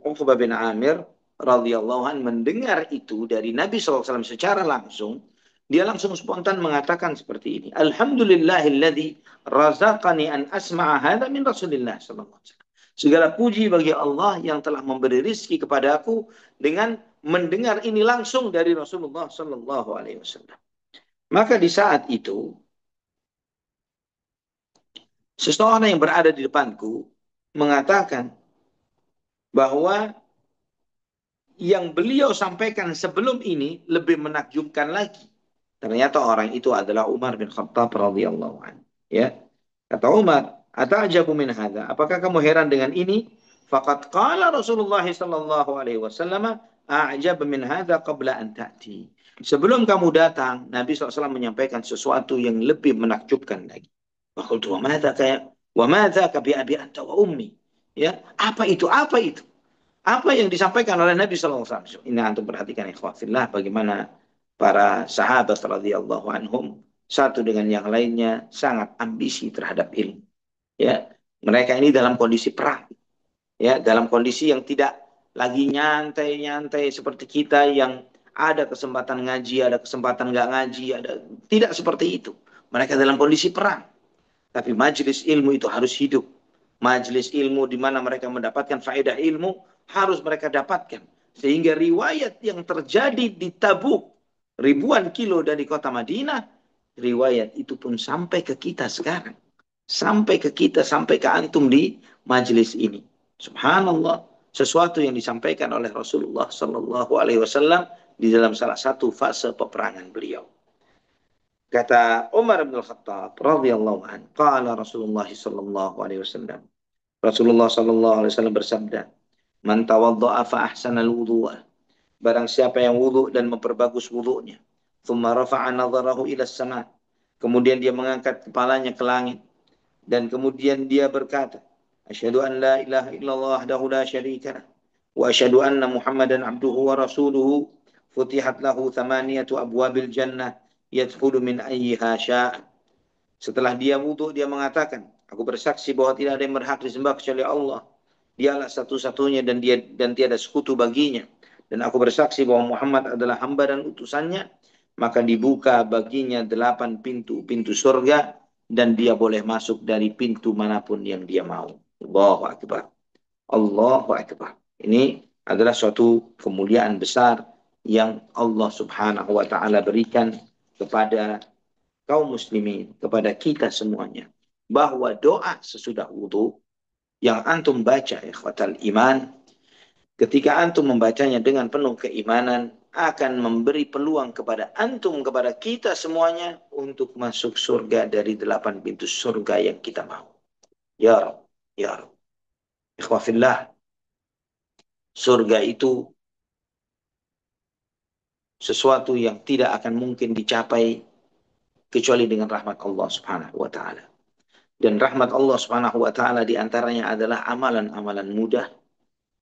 Uqbah bin Amir radhiyallahu an mendengar itu dari Nabi SAW secara langsung, dia langsung spontan mengatakan seperti ini, Alhamdulillahilladzi razaqani an asma'a hadha min Rasulillah sallallahu alaihi wasallam. Segala puji bagi Allah yang telah memberi rizki kepada aku dengan mendengar ini langsung dari Rasulullah sallallahu alaihi wasallam. Maka di saat itu seseorang yang berada di depanku mengatakan bahwa yang beliau sampaikan sebelum ini lebih menakjubkan lagi. Ternyata orang itu adalah Umar bin Khattab radhiyallahu anhu. Ya, kata Umar, "Ata'jabu min hadza?" Apakah kamu heran dengan ini? Faqad qala Rasulullah sallallahu alaihi wasallam, "A'jab min hadza qabla an ta'ti." Sebelum kamu datang, Nabi SAW menyampaikan sesuatu yang lebih menakjubkan lagi. Faqultu wa madza ka wa madza ka bi abi anta wa ummi. Ya, apa itu? Apa itu? Apa yang disampaikan oleh Nabi Sallallahu Alaihi Wasallam? Ini antum perhatikan ikhwafillah bagaimana para sahabat radhiyallahu anhum satu dengan yang lainnya sangat ambisi terhadap ilmu. Ya, mereka ini dalam kondisi perang, ya, dalam kondisi yang tidak lagi nyantai-nyantai seperti kita yang ada kesempatan ngaji, ada kesempatan nggak ngaji, ada tidak seperti itu. Mereka dalam kondisi perang. Tapi majelis ilmu itu harus hidup. Majelis ilmu di mana mereka mendapatkan faedah ilmu harus mereka dapatkan. Sehingga riwayat yang terjadi di Tabuk, ribuan kilo dari kota Madinah, riwayat itu pun sampai ke kita sekarang. Sampai ke kita, sampai ke antum di majelis ini. Subhanallah, sesuatu yang disampaikan oleh Rasulullah Sallallahu Alaihi Wasallam di dalam salah satu fase peperangan beliau. Kata Umar bin Khattab radhiyallahu an, qala Rasulullah sallallahu alaihi wasallam. Rasulullah sallallahu alaihi wasallam bersabda, "Man tawadda'a fa ahsana al-wudu'a." Barang siapa yang wudu dan memperbagus wudunya, thumma rafa'a nadharahu ila as-sama'. Kemudian dia mengangkat kepalanya ke langit dan kemudian dia berkata, "Asyhadu an la ilaha illallah wahdahu la syarika lah wa asyhadu anna Muhammadan abduhu wa rasuluhu." Futihat lahu thamaniyatu abwabil jannah yadkhulu min ayyiha syaa'. Setelah dia wudhu, dia mengatakan, aku bersaksi bahwa tidak ada yang berhak disembah kecuali Allah. Dialah satu-satunya dan tiada sekutu baginya. Dan aku bersaksi bahwa Muhammad adalah hamba dan utusannya. Maka dibuka baginya 8 pintu surga dan dia boleh masuk dari pintu manapun yang dia mau. Allahu Akbar. Allahu Akbar. Ini adalah suatu kemuliaan besar yang Allah Subhanahu wa taala berikan kepada kaum muslimin, kepada kita semuanya, bahwa doa sesudah wudhu yang antum baca ikhwatal iman, ketika antum membacanya dengan penuh keimanan, akan memberi peluang kepada antum, kepada kita semuanya untuk masuk surga dari 8 pintu surga yang kita mau. Ya Rabb, ya Rabb. Ikhwafillah, surga itu sesuatu yang tidak akan mungkin dicapai kecuali dengan rahmat Allah Subhanahu wa taala. Dan rahmat Allah Subhanahu wa taala diantaranya adalah amalan-amalan mudah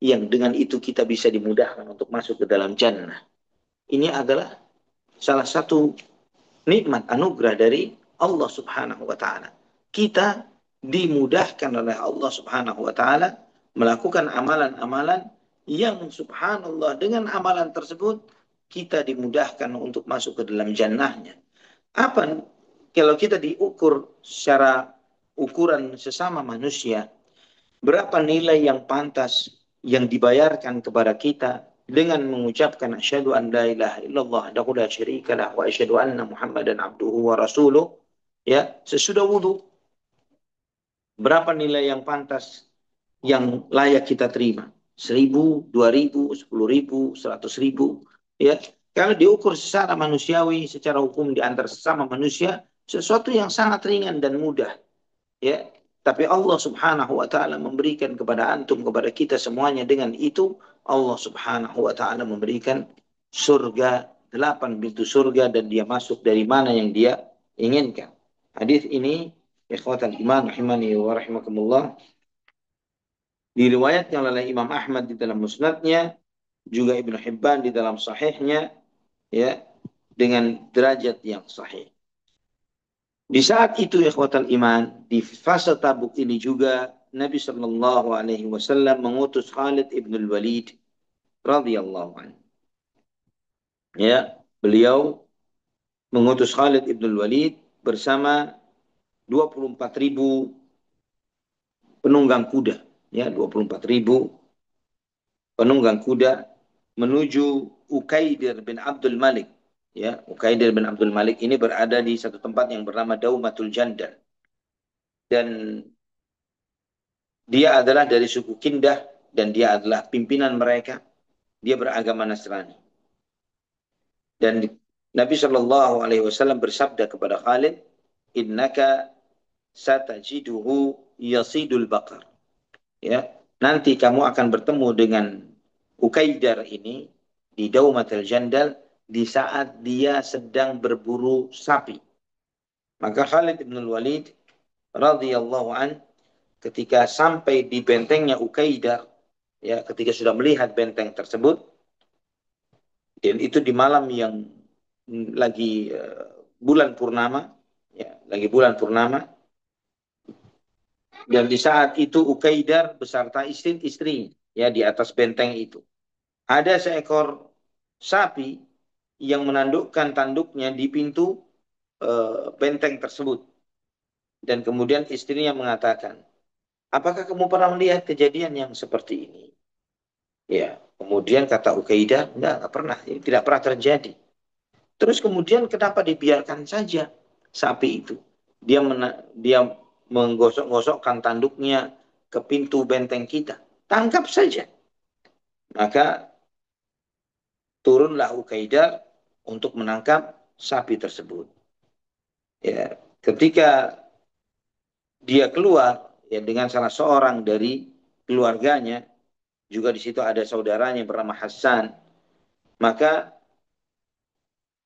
yang dengan itu kita bisa dimudahkan untuk masuk ke dalam jannah. Ini adalah salah satu nikmat anugerah dari Allah Subhanahu wa taala. Kita dimudahkan oleh Allah Subhanahu wa taala melakukan amalan-amalan yang subhanallah dengan amalan tersebut kita dimudahkan untuk masuk ke dalam jannahnya. Apa kalau kita diukur secara ukuran sesama manusia, berapa nilai yang pantas yang dibayarkan kepada kita dengan mengucapkan asyhadu an la ilaha illallah wahdahu la syarikalah wa asyhadu anna Muhammadan abduhu wa rasuluh, ya, sesudah wudu, berapa nilai yang pantas yang layak kita terima? 1.000, 2.000, 10.000, 100.000, ya. Kalau diukur secara manusiawi, secara hukum di antara sesama manusia, sesuatu yang sangat ringan dan mudah, ya. Tapi Allah Subhanahu wa taala memberikan kepada antum, kepada kita semuanya dengan itu Allah Subhanahu wa taala memberikan surga, 8 pintu surga dan dia masuk dari mana yang dia inginkan. Hadis ini ikhwatan iman rahimani wa rahimakumullah diriwayatkan oleh Imam Ahmad di dalam musnadnya, juga Ibnu Hibban di dalam sahihnya, ya, dengan derajat yang sahih. Di saat itu ikhwatal iman, di fase Tabuk ini juga Nabi Shallallahu Alaihi Wasallam mengutus Khalid ibn Walid radhiyallahu anhu. Ya, beliau mengutus Khalid ibn Walid bersama 24.000 penunggang kuda, ya, 24.000 penunggang kuda menuju Ukaidir bin Abdul Malik. Ya, Ukaidir bin Abdul Malik ini berada di satu tempat yang bernama Daumatul Jandal. Dan Dia adalah dari suku Kindah dan dia adalah pimpinan mereka. Dia beragama Nasrani. Dan Nabi Shallallahu Alaihi Wasallam bersabda kepada Khalid, Innaka satajiduhu yasidul bakar. Ya, nanti kamu akan bertemu dengan Ukaidar ini di Daumatul Jandal di saat dia sedang berburu sapi. Maka Khalid bin Walid radhiyallahu an ketika sampai di bentengnya Ukaidar, ya ketika sudah melihat benteng tersebut, dan itu di malam yang lagi bulan purnama, ya lagi bulan purnama, dan di saat itu Ukaidar beserta istri-istrinya ya di atas benteng itu. Ada seekor sapi yang menandukkan tanduknya di pintu benteng tersebut. Dan kemudian istrinya mengatakan, apakah kamu pernah melihat kejadian yang seperti ini? Ya, kemudian kata Ukaidah, enggak pernah, ini tidak pernah terjadi. Terus kemudian kenapa dibiarkan saja sapi itu? Dia menggosok-gosokkan tanduknya ke pintu benteng kita. Tangkap saja. Maka turunlah Ukaidah untuk menangkap sapi tersebut. Ya, ketika dia keluar ya dengan salah seorang dari keluarganya, juga di situ ada saudaranya bernama Hasan, maka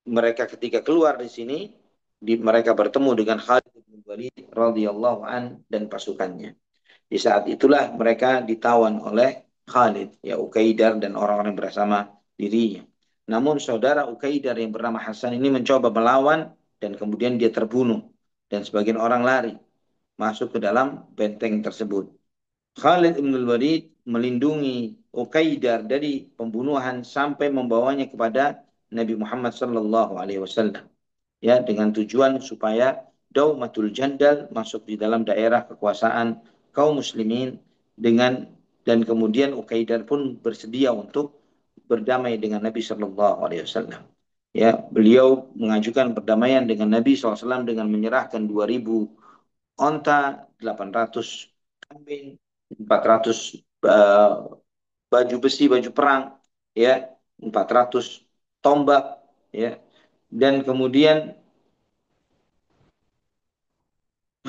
mereka ketika keluar di sini, mereka bertemu dengan Khalid bin Walid radhiyallahu an dan pasukannya. Di saat itulah mereka ditawan oleh Khalid, ya Ukaidar dan orang-orang bersama dirinya. Namun saudara Ukaidar yang bernama Hasan ini mencoba melawan dan kemudian dia terbunuh dan sebagian orang lari masuk ke dalam benteng tersebut. Khalid bin Walid melindungi Ukaidar dari pembunuhan sampai membawanya kepada Nabi Muhammad sallallahu alaihi wasallam ya dengan tujuan supaya Daumatul Jandal masuk di dalam daerah kekuasaan kaum muslimin dengan dan kemudian Ukaidar pun bersedia untuk berdamai dengan Nabi sallallahu alaihi wasallam. Ya, beliau mengajukan perdamaian dengan Nabi SAW dengan menyerahkan 2.000 onta, 800 kambing, 400 baju besi, baju perang, ya, 400 tombak, ya. Dan kemudian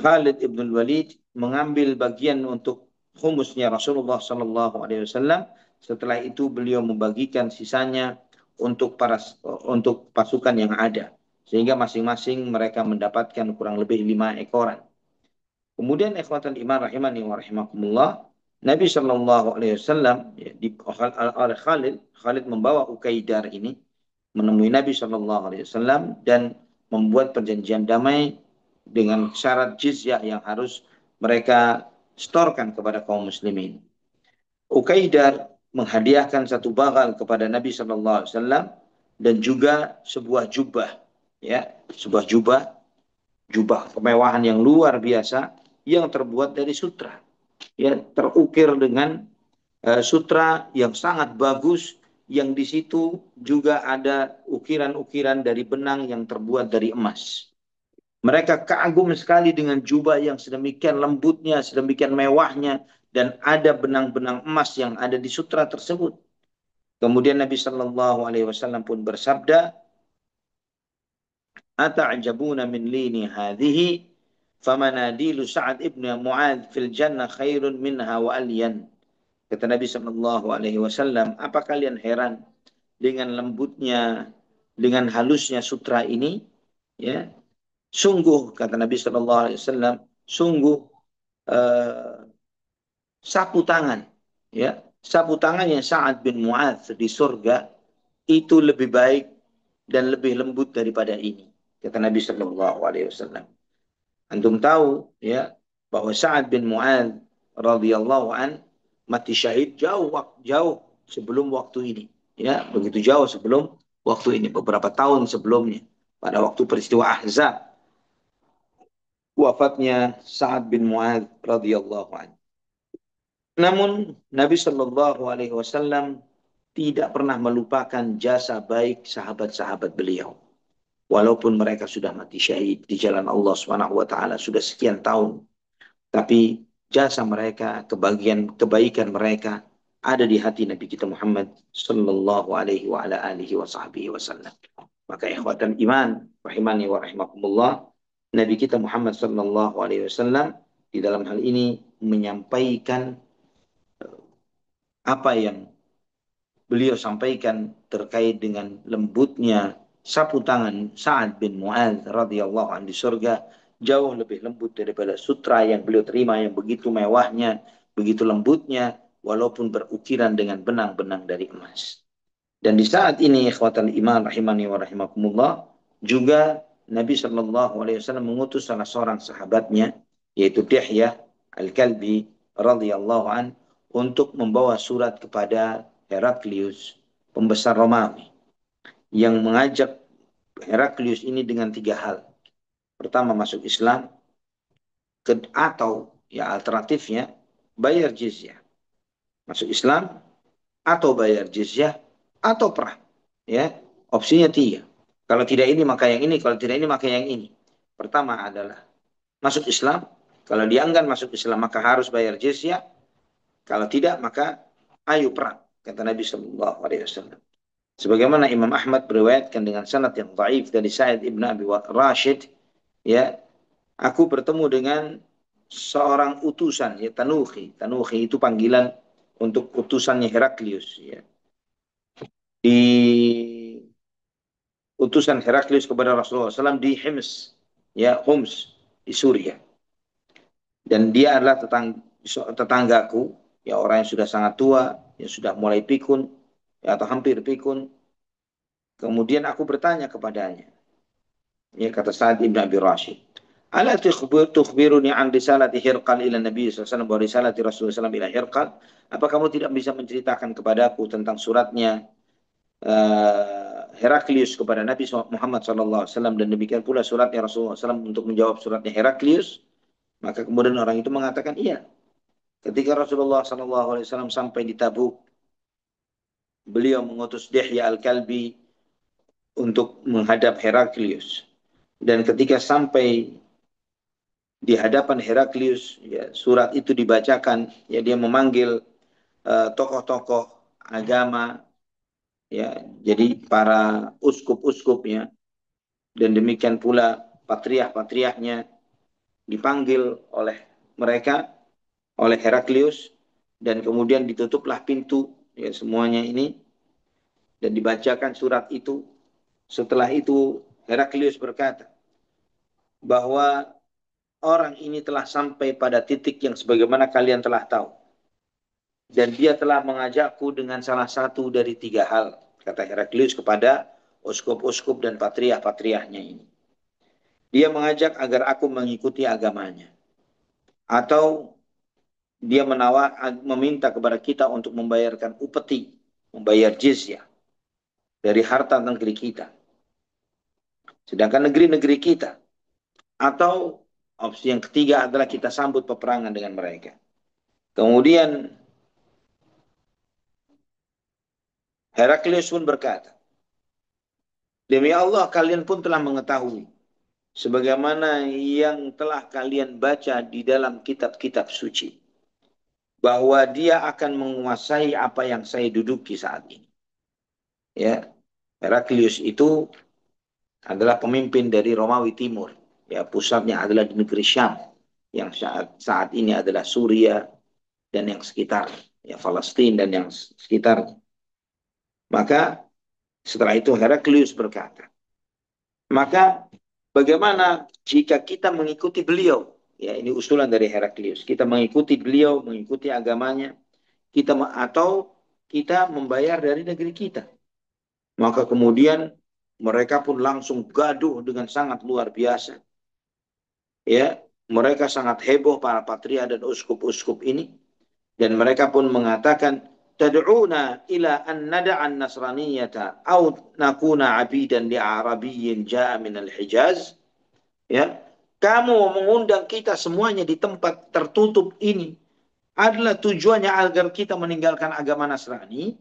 Khalid ibn Walid mengambil bagian untuk humusnya Rasulullah Sallallahu Alaihi Wasallam. Setelah itu beliau membagikan sisanya untuk pasukan yang ada, sehingga masing-masing mereka mendapatkan kurang lebih 5 ekoran. Kemudian ikhwatal iman rahimani wa rahimakumullah, Nabi Shallallahu Alaihi Wasallam ya, oleh Khalid membawa Ukaidar ini menemui Nabi Shallallahu Alaihi Wasallam dan membuat perjanjian damai dengan syarat jizyah yang harus mereka setorkan kepada kaum muslimin. Ukaidar menghadiahkan satu bagal kepada Nabi Shallallahu Alaihi Wasallam dan juga sebuah jubah, ya, sebuah jubah kemewahan yang luar biasa yang terbuat dari sutra, ya, terukir dengan sutra yang sangat bagus, yang di situ juga ada ukiran-ukiran dari benang yang terbuat dari emas. Mereka kagum sekali dengan jubah yang sedemikian lembutnya, sedemikian mewahnya, dan ada benang-benang emas yang ada di sutra tersebut. Kemudian Nabi Shallallahu Alaihi Wasallam pun bersabda, "Ata'jabuna min lini hadhihi, famanadilu Sa'ad ibn Mu'adz fil jannah khairun minha wa alyan." Kata Nabi Shallallahu Alaihi Wasallam, apa kalian heran dengan lembutnya, dengan halusnya sutra ini? Ya, sungguh kata Nabi Shallallahu Alaihi Wasallam, sungguh uh, sapu tangan, ya, sapu tangannya Sa'ad bin Mu'adz di surga itu lebih baik dan lebih lembut daripada ini. Kata Nabi Shallallahu Alaihi Wasallam. Antum tahu ya bahwa Sa'ad bin Mu'adz radhiyallahu an mati syahid jauh sebelum waktu ini. Ya, begitu jauh sebelum waktu ini, beberapa tahun sebelumnya. Pada waktu peristiwa Ahzab, wafatnya Sa'ad bin Mu'adz radhiyallahu an. Namun Nabi Shallallahu alaihi wasallam tidak pernah melupakan jasa baik sahabat-sahabat beliau. Walaupun mereka sudah mati syahid di jalan Allah Subhanahu wa taala sudah sekian tahun, tapi jasa mereka, kebaikan mereka ada di hati Nabi kita Muhammad sallallahu alaihi wa ala alihi wa sahbihi wasallam. Maka ikhwatan iman, rahimani wa rahimakumullah, Nabi kita Muhammad sallallahu alaihi wasallam di dalam hal ini menyampaikan apa yang beliau sampaikan terkait dengan lembutnya sapu tangan Sa'ad bin Mu'adz radhiyallahu anhu di surga, jauh lebih lembut daripada sutra yang beliau terima yang begitu mewahnya, begitu lembutnya, walaupun berukiran dengan benang-benang dari emas. Dan di saat ini ikhwatal iman rahimani wa rahimakumullah, juga Nabi Shallallahu alaihi wasallam mengutus salah seorang sahabatnya yaitu Dihyah Al-Kalbi radhiyallahu an untuk membawa surat kepada Heraklius, pembesar Romawi, yang mengajak Heraklius ini dengan tiga hal. Pertama, masuk Islam, atau ya alternatifnya bayar jizyah. Masuk Islam atau bayar jizyah atau perang. Ya, opsinya tiga. Kalau tidak ini maka yang ini, kalau tidak ini maka yang ini. Pertama adalah masuk Islam. Kalau dia enggan masuk Islam maka harus bayar jizyah. Kalau tidak maka ayo perang, kata Nabi Shallallahu Alaihi Wasallam. Sebagaimana Imam Ahmad beriwayatkan dengan sanad yang dhaif dari Sa'id ibn Abi Rashid, ya, aku bertemu dengan seorang utusan, ya, Tanuhi. Tanuhi itu panggilan untuk utusannya Heraklius, ya. Di utusan Heraklius kepada Rasulullah SAW di Hims, ya, Homs di Suriah. Dan dia adalah tetanggaku, ya, orang yang sudah sangat tua, yang sudah mulai pikun, ya, atau hampir pikun. Kemudian aku bertanya kepadanya, ya, kata Sa'ad ibn Abi Rashid, ala tukhbiruni an risalati Hirqal ila Nabi SAW wa risalati Rasulullah SAW ila Hirqal? Apa kamu tidak bisa menceritakan kepadaku tentang suratnya Heraklius kepada Nabi Muhammad SAW dan demikian pula suratnya Rasulullah SAW untuk menjawab suratnya Heraklius? Maka kemudian orang itu mengatakan iya. Ketika Rasulullah SAW sampai di Tabuk, beliau mengutus Dihya Al-Kalbi untuk menghadap Heraklius. Dan ketika sampai di hadapan Heraklius, ya, surat itu dibacakan, ya, dia memanggil tokoh-tokoh agama, ya, jadi para uskup-uskupnya, dan demikian pula patriarh-patriarhnya dipanggil oleh mereka, oleh Heraklius, dan kemudian ditutuplah pintu, ya, semuanya ini, dan dibacakan surat itu. Setelah itu Heraklius berkata bahwa orang ini telah sampai pada titik yang sebagaimana kalian telah tahu. Dan dia telah mengajakku dengan salah satu dari tiga hal, kata Heraklius kepada uskup-uskup dan patriarh-patriarhnya ini. Dia mengajak agar aku mengikuti agamanya. Atau dia meminta kepada kita untuk membayarkan upeti, membayar jizyah dari harta negeri kita. Sedangkan negeri-negeri kita. Atau opsi yang ketiga adalah kita sambut peperangan dengan mereka. Kemudian Heraklius pun berkata, demi Allah kalian pun telah mengetahui sebagaimana yang telah kalian baca di dalam kitab-kitab suci, bahwa dia akan menguasai apa yang saya duduki saat ini. Ya, Heraklius itu adalah pemimpin dari Romawi Timur. Ya, pusatnya adalah di negeri Syam, yang saat ini adalah Suria dan yang sekitar, ya, Palestina dan yang sekitar. Maka setelah itu Heraklius berkata, maka bagaimana jika kita mengikuti beliau? Ya, ini usulan dari Heraklius. Kita mengikuti beliau, mengikuti agamanya, atau kita membayar dari negeri kita. Maka kemudian mereka pun langsung gaduh dengan sangat luar biasa. Ya, mereka sangat heboh para patria dan uskup-uskup ini, dan mereka pun mengatakan, tad'una ila an nada'an nasraniyata au nakuna abidan li arabiyyin ja'a minal Hijaz. Ya, kamu mengundang kita semuanya di tempat tertutup ini adalah tujuannya agar kita meninggalkan agama Nasrani,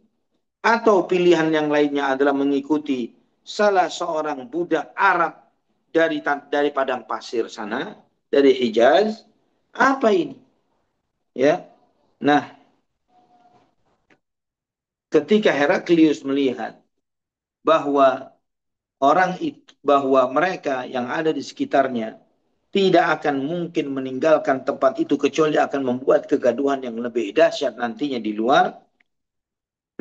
atau pilihan yang lainnya adalah mengikuti salah seorang budak Arab dari padang pasir sana, dari Hijaz? Apa ini? Ya. Nah, ketika Heraklius melihat bahwa bahwa mereka yang ada di sekitarnya tidak akan mungkin meninggalkan tempat itu kecuali akan membuat kegaduhan yang lebih dahsyat nantinya di luar,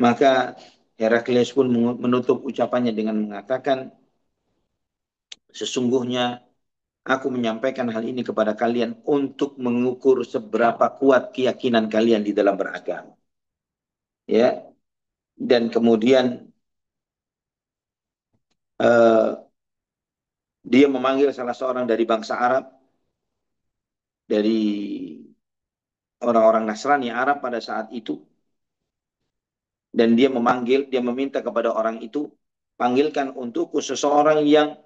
maka Heraklius pun menutup ucapannya dengan mengatakan, sesungguhnya aku menyampaikan hal ini kepada kalian untuk mengukur seberapa kuat keyakinan kalian di dalam beragama. Ya, dan kemudian uh, dia memanggil salah seorang dari bangsa Arab, dari orang-orang Nasrani Arab pada saat itu, dan dia meminta kepada orang itu, panggilkan untukku seseorang yang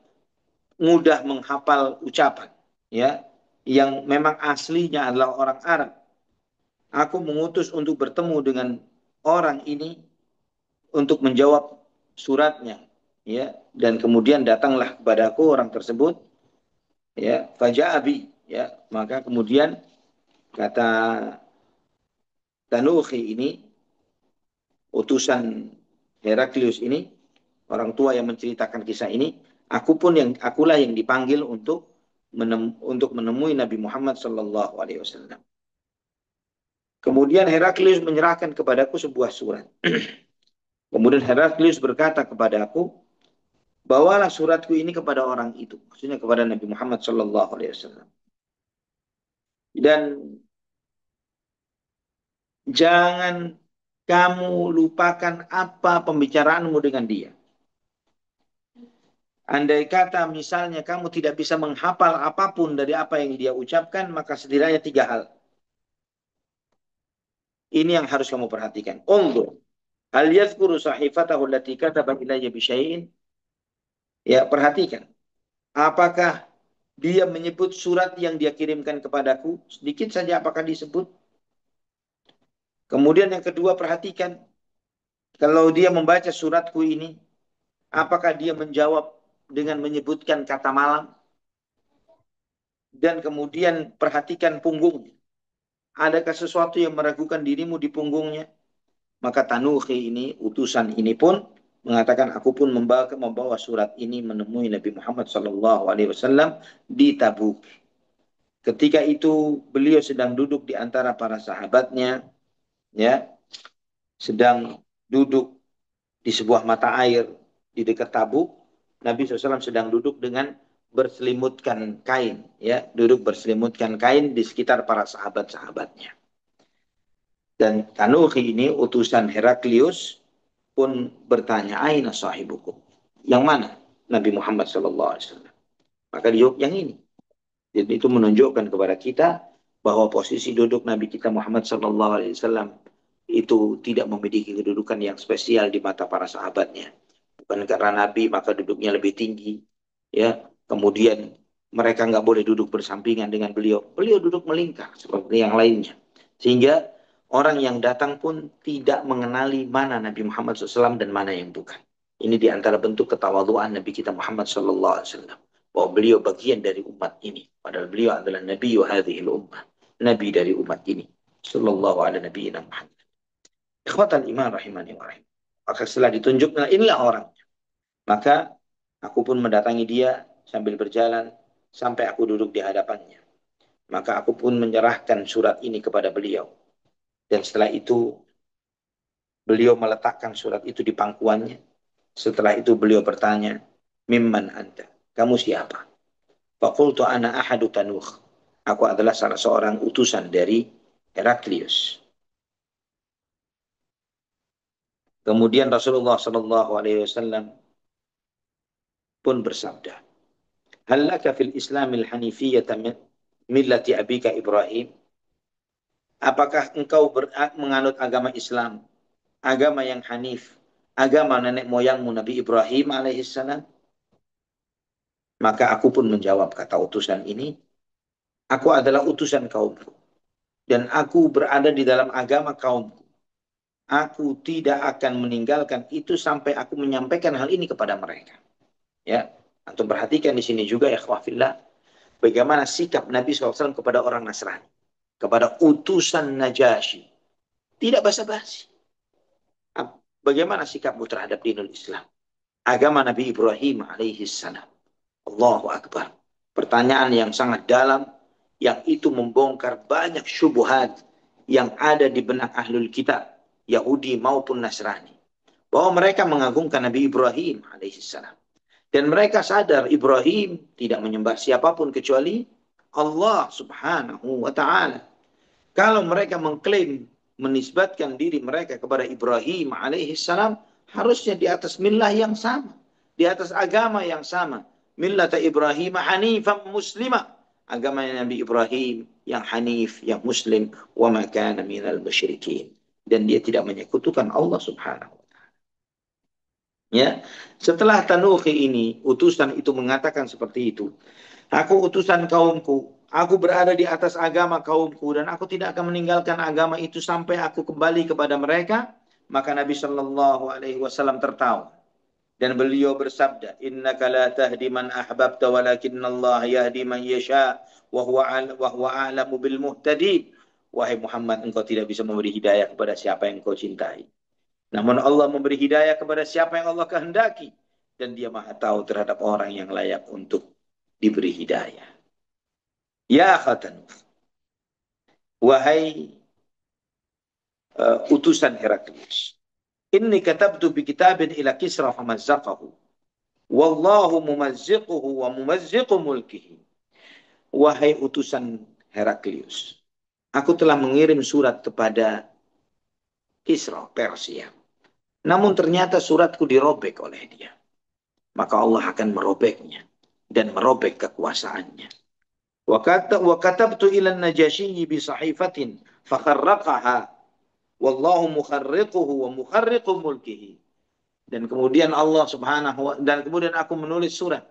mudah menghafal ucapan, ya, yang memang aslinya adalah orang Arab. Aku mengutus untuk bertemu dengan orang ini untuk menjawab suratnya, ya, dan kemudian datanglah kepadaku orang tersebut, ya, faja'abi, ya, maka kemudian kata Tanuhi ini, utusan Heraklius ini, orang tua yang menceritakan kisah ini, akulah yang dipanggil untuk menemui Nabi Muhammad sallallahu alaihi wasallam. Kemudian Heraklius menyerahkan kepadaku sebuah surat. Kemudian Heraklius berkata kepadaku, bawalah suratku ini kepada orang itu, maksudnya kepada Nabi Muhammad sallallahu alaihi wasallam. Dan jangan kamu lupakan apa pembicaraanmu dengan dia. Andai kata misalnya kamu tidak bisa menghafal apapun dari apa yang dia ucapkan, maka setidaknya tiga hal. Ini yang harus kamu perhatikan. Undur. Hal yadhkuru sahifatahu allati kataba ilayya bisyai'in. Ya, perhatikan. Apakah dia menyebut surat yang dia kirimkan kepadaku? Sedikit saja apakah disebut? Kemudian yang kedua, perhatikan. Kalau dia membaca suratku ini, apakah dia menjawab dengan menyebutkan kata malam? Dan kemudian perhatikan punggungnya. Adakah sesuatu yang meragukan dirimu di punggungnya? Maka Tanuhi ini, utusan ini pun mengatakan, aku pun membawa surat ini menemui Nabi Muhammad SAW di Tabuk. Ketika itu beliau sedang duduk di antara para sahabatnya, ya, sedang duduk di sebuah mata air di dekat Tabuk. Nabi SAW sedang duduk dengan berselimutkan kain, ya, duduk berselimutkan kain di sekitar para sahabat-sahabatnya. Dan Tanuhi ini, utusan Heraklius, pun bertanya, aina sahibukum? Yang mana Nabi Muhammad SAW? Maka dijawab yang ini. Jadi itu menunjukkan kepada kita bahwa posisi duduk Nabi kita Muhammad SAW itu tidak memiliki kedudukan yang spesial di mata para sahabatnya. Bukan karena Nabi maka duduknya lebih tinggi, ya. Kemudian mereka nggak boleh duduk bersampingan dengan beliau. Beliau duduk melingkar seperti yang lainnya. Sehingga orang yang datang pun tidak mengenali mana Nabi Muhammad SAW dan mana yang bukan. Ini di antara bentuk ketawaduan Nabi kita Muhammad SAW. Bahwa beliau bagian dari umat ini. Padahal beliau adalah Nabi hadhil ummah. Nabi dari umat ini. Sallallahu ala Nabi Muhammad. Ikhwatan iman rahimani wa rahim. Maka setelah ditunjuk, nah inilah orang. Maka aku pun mendatangi dia sambil berjalan sampai aku duduk di hadapannya. Maka aku pun menyerahkan surat ini kepada beliau. Dan setelah itu beliau meletakkan surat itu di pangkuannya. Setelah itu beliau bertanya, mimman anta? Kamu siapa? Fakultu ana ahadu tanuh. Aku adalah salah seorang utusan dari Heraklius. Kemudian Rasulullah Shallallahu Alaihi Wasallam pun bersabda, hal laka fil Islamil Hanifiyyah millati abika Ibrahim? Apakah engkau menganut agama Islam, agama yang hanif, agama nenek moyangmu Nabi Ibrahim alaihissalam? Maka aku pun menjawab, kata utusan ini, aku adalah utusan kaumku dan aku berada di dalam agama kaumku. Aku tidak akan meninggalkan itu sampai aku menyampaikan hal ini kepada mereka. Ya, antum perhatikan di sini juga ya khawafillah, bagaimana sikap Nabi SAW kepada orang Nasrani. kepada utusan Najasyi. Tidak basa-basi. Bagaimana sikapmu terhadap dinul Islam? Agama Nabi Ibrahim alaihi salam. Allahu Akbar. Pertanyaan yang sangat dalam, yang itu membongkar banyak syubhat yang ada di benak ahlul kitab, Yahudi maupun Nasrani. Bahwa mereka mengagungkan Nabi Ibrahim alaihissalam. Dan mereka sadar Ibrahim tidak menyembah siapapun kecuali Allah subhanahu wa ta'ala. Kalau mereka mengklaim menisbatkan diri mereka kepada Ibrahim alaihissalam, harusnya di atas millah yang sama, di atas agama yang sama. Millata Ibrahim hanifan muslima, agama Nabi Ibrahim yang hanif, yang muslim, wa ma kana minal musyrikin, dan dia tidak menyekutukan Allah subhanahu wa ta'ala. Ya, setelah Tanuhi ini, utusan itu mengatakan seperti itu. Aku utusan kaumku, aku berada di atas agama kaumku, dan aku tidak akan meninggalkan agama itu sampai aku kembali kepada mereka. Maka Nabi Shallallahu Alaihi Wasallam tertawa dan beliau bersabda, Innaka la tahdi man ahbabta walakinna Allah yahdi man yasha wa huwa a'lamu bil muhtadin. Wahai Muhammad, engkau tidak bisa memberi hidayah kepada siapa yang engkau cintai. Namun Allah memberi hidayah kepada siapa yang Allah kehendaki, dan dia maha tahu terhadap orang yang layak untuk diberi hidayah. Ya khatan, wahai utusan Heraklius, inni katabtu bi kitabin ila Kisra famazzaqahu, wallahu mumazziquhu wa mumazziqu mulkihi. Wahai utusan Heraklius, aku telah mengirim surat kepada Kisra, Persia. Namun ternyata suratku dirobek oleh dia. Maka Allah akan merobeknya dan merobek kekuasaannya. Wa katabtu ila an-Najashiyyi bi sahifatin fakharraqaha wallahu mukharriquhu wa mukharriqu mulkihi. Dan kemudian Allah Subhanahu wa, dan kemudian aku menulis surat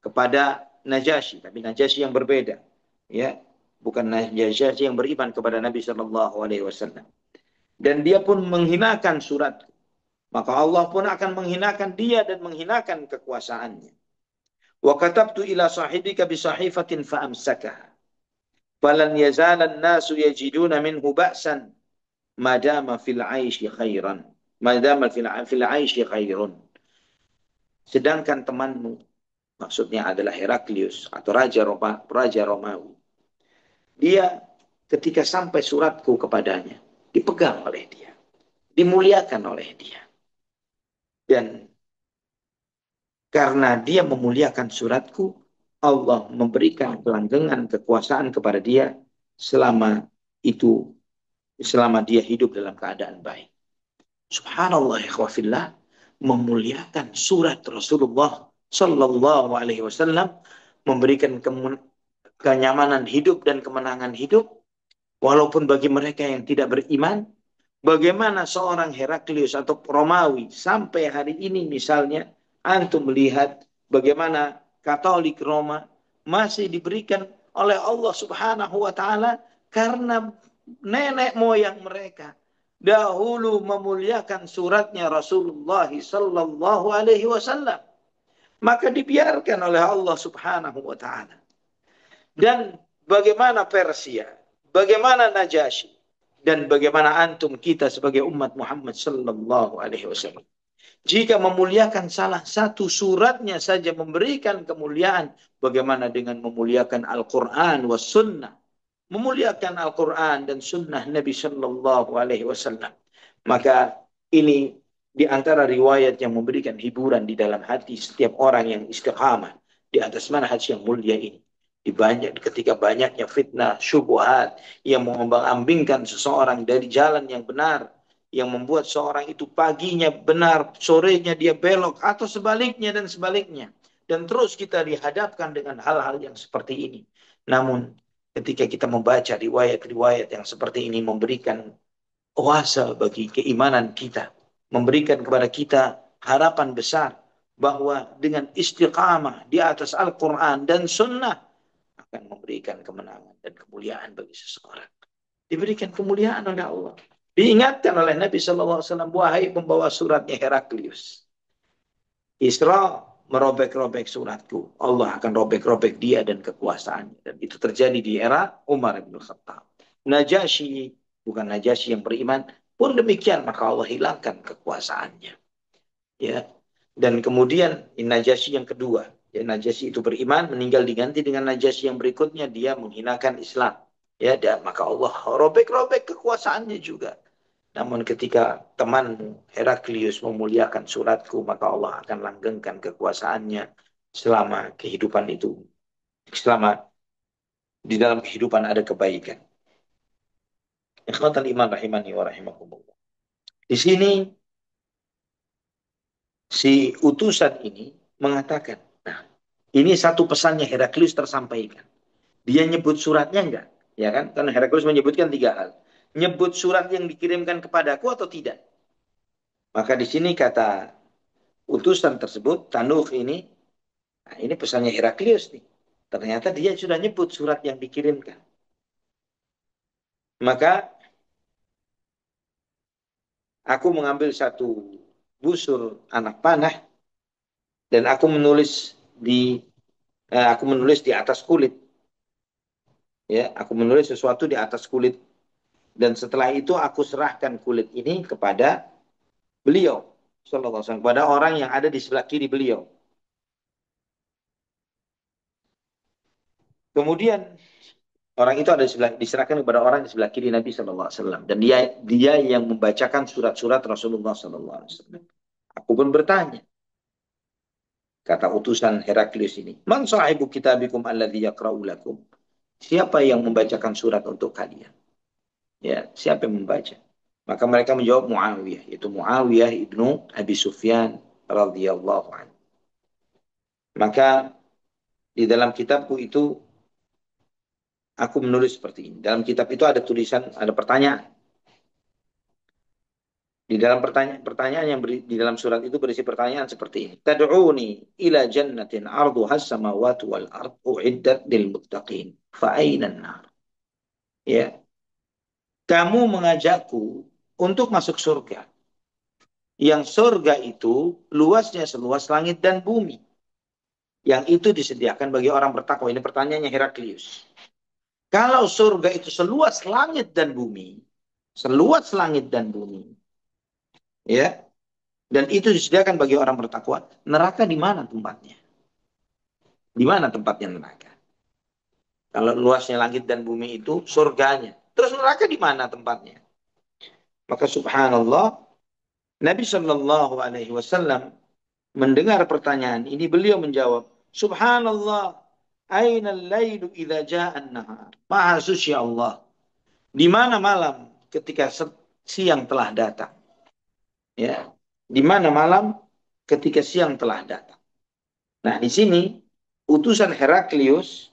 kepada Najasyi, tapi Najasyi yang berbeda, ya, bukan Najasyi yang beriman kepada Nabi sallallahu alaihi wasallam. Dan dia pun menghinakan surat, maka Allah pun akan menghinakan dia dan menghinakan kekuasaannya. Wa katabtu ila sahibika bi sahifatin fa amsakaha falan yazalan nasu yajiduna minhu ba'san madama fil 'aishi khairan, madama fil 'aishi khairun. Sedangkan temanmu, maksudnya adalah Heraklius atau Raja Romawi, dia ketika sampai suratku kepadanya, dipegang oleh dia, dimuliakan oleh dia. Dan karena dia memuliakan suratku, Allah memberikan kelanggengan kekuasaan kepada dia selama itu, selama dia hidup dalam keadaan baik. Subhanallah, ikhwafillah, memuliakan surat Rasulullah Sallallahu Alaihi Wasallam, memberikan kenyamanan hidup dan kemenangan hidup, walaupun bagi mereka yang tidak beriman. Bagaimana seorang Heraklius atau Romawi sampai hari ini misalnya, antum melihat bagaimana Katolik Roma masih diberikan oleh Allah Subhanahu wa taala karena nenek moyang mereka dahulu memuliakan suratnya Rasulullah sallallahu alaihi wasallam, maka dibiarkan oleh Allah Subhanahu wa taala. Dan bagaimana Persia, bagaimana Najasyi, dan bagaimana antum kita sebagai umat Muhammad sallallahu alaihi wasallam. Jika memuliakan salah satu suratnya saja memberikan kemuliaan, bagaimana dengan memuliakan Al-Quran was sunnah? Memuliakan Al-Quran dan sunnah Nabi sallallahu alaihi wasallam. Maka ini di antara riwayat yang memberikan hiburan di dalam hati setiap orang yang istiqamah di atas manhaj yang mulia ini. Ketika banyaknya fitnah, syubhat yang mengombang-ambingkan seseorang dari jalan yang benar, yang membuat seorang itu paginya benar, sorenya dia belok, atau sebaliknya dan sebaliknya. Dan terus kita dihadapkan dengan hal-hal yang seperti ini. Namun ketika kita membaca riwayat-riwayat yang seperti ini, memberikan oase bagi keimanan kita, memberikan kepada kita harapan besar bahwa dengan istiqamah di atas Al-Quran dan Sunnah akan memberikan kemenangan dan kemuliaan bagi seseorang. Diberikan kemuliaan oleh Allah. Diingatkan oleh Nabi SAW, wahai pembawa suratnya Heraklius, Isra merobek-robek suratku, Allah akan robek-robek dia dan kekuasaannya. Dan itu terjadi di era Umar bin Khattab. Najasyi, bukan Najasyi yang beriman, pun demikian maka Allah hilangkan kekuasaannya. Ya. Dan kemudian Najasyi yang kedua, ya, Najasyi itu beriman, meninggal diganti dengan Najasyi yang berikutnya, dia menghinakan Islam. Ya, dan maka Allah robek-robek kekuasaannya juga. Namun ketika temanmu Heraklius memuliakan suratku, maka Allah akan langgengkan kekuasaannya selama kehidupan itu, selama di dalam kehidupan ada kebaikan. Ikhwatal iman rahimani wa rahimakumullah. Di sini si utusan ini mengatakan, nah, ini satu pesannya Heraklius tersampaikan. Dia nyebut suratnya enggak? Ya kan? Karena Heraklius menyebutkan tiga hal. Nyebut surat yang dikirimkan kepadaku atau tidak? Maka di sini kata utusan tersebut, Tanuh ini, nah ini pesannya Heraklius nih. Ternyata dia sudah nyebut surat yang dikirimkan. Maka aku mengambil satu busur anak panah dan aku menulis di atas kulit. Ya, aku menulis sesuatu di atas kulit dan setelah itu aku serahkan kulit ini kepada beliau sallallahu alaihi wasallam, kepada orang yang ada di sebelah kiri beliau. Kemudian orang itu ada di sebelah, diserahkan kepada orang di sebelah kiri Nabi sallallahu alaihi wasallam dan dia yang membacakan surat-surat Rasulullah sallallahu alaihi wasallam. Aku pun bertanya, kata utusan Heraklius ini, "Man sahibu kitabikum alladhi yaqra'u lakum?" Siapa yang membacakan surat untuk kalian? Ya, siapa yang membaca? Maka mereka menjawab Muawiyah, yaitu Muawiyah ibnu Abi Sufyan radhiyallahu anhu. Maka di dalam kitabku itu aku menulis seperti ini. Dalam kitab itu ada tulisan, ada pertanyaan. Di dalam pertanyaan yang di dalam surat itu berisi pertanyaan seperti ini. Tad'uni ila jannatin arduhas samawati wal ard uiddat lil muttaqin. Fa aina nar? Ya, kamu mengajakku untuk masuk surga. Yang surga itu luasnya seluas langit dan bumi. Yang itu disediakan bagi orang bertakwa. Ini pertanyaannya Heraklius. Kalau surga itu seluas langit dan bumi, seluas langit dan bumi, ya, dan itu disediakan bagi orang bertakwa, neraka di mana tempatnya? Di mana tempatnya neraka? Kalau luasnya langit dan bumi itu surganya. Terus neraka di mana tempatnya? Maka subhanallah, Nabi Shallallahu Alaihi Wasallam mendengar pertanyaan ini, beliau menjawab, Subhanallah, aina al-lailu idza ja'a an-nahar. Maha suci Allah. Di mana malam ketika siang telah datang? Ya. Di mana malam ketika siang telah datang? Nah, di sini utusan Heraklius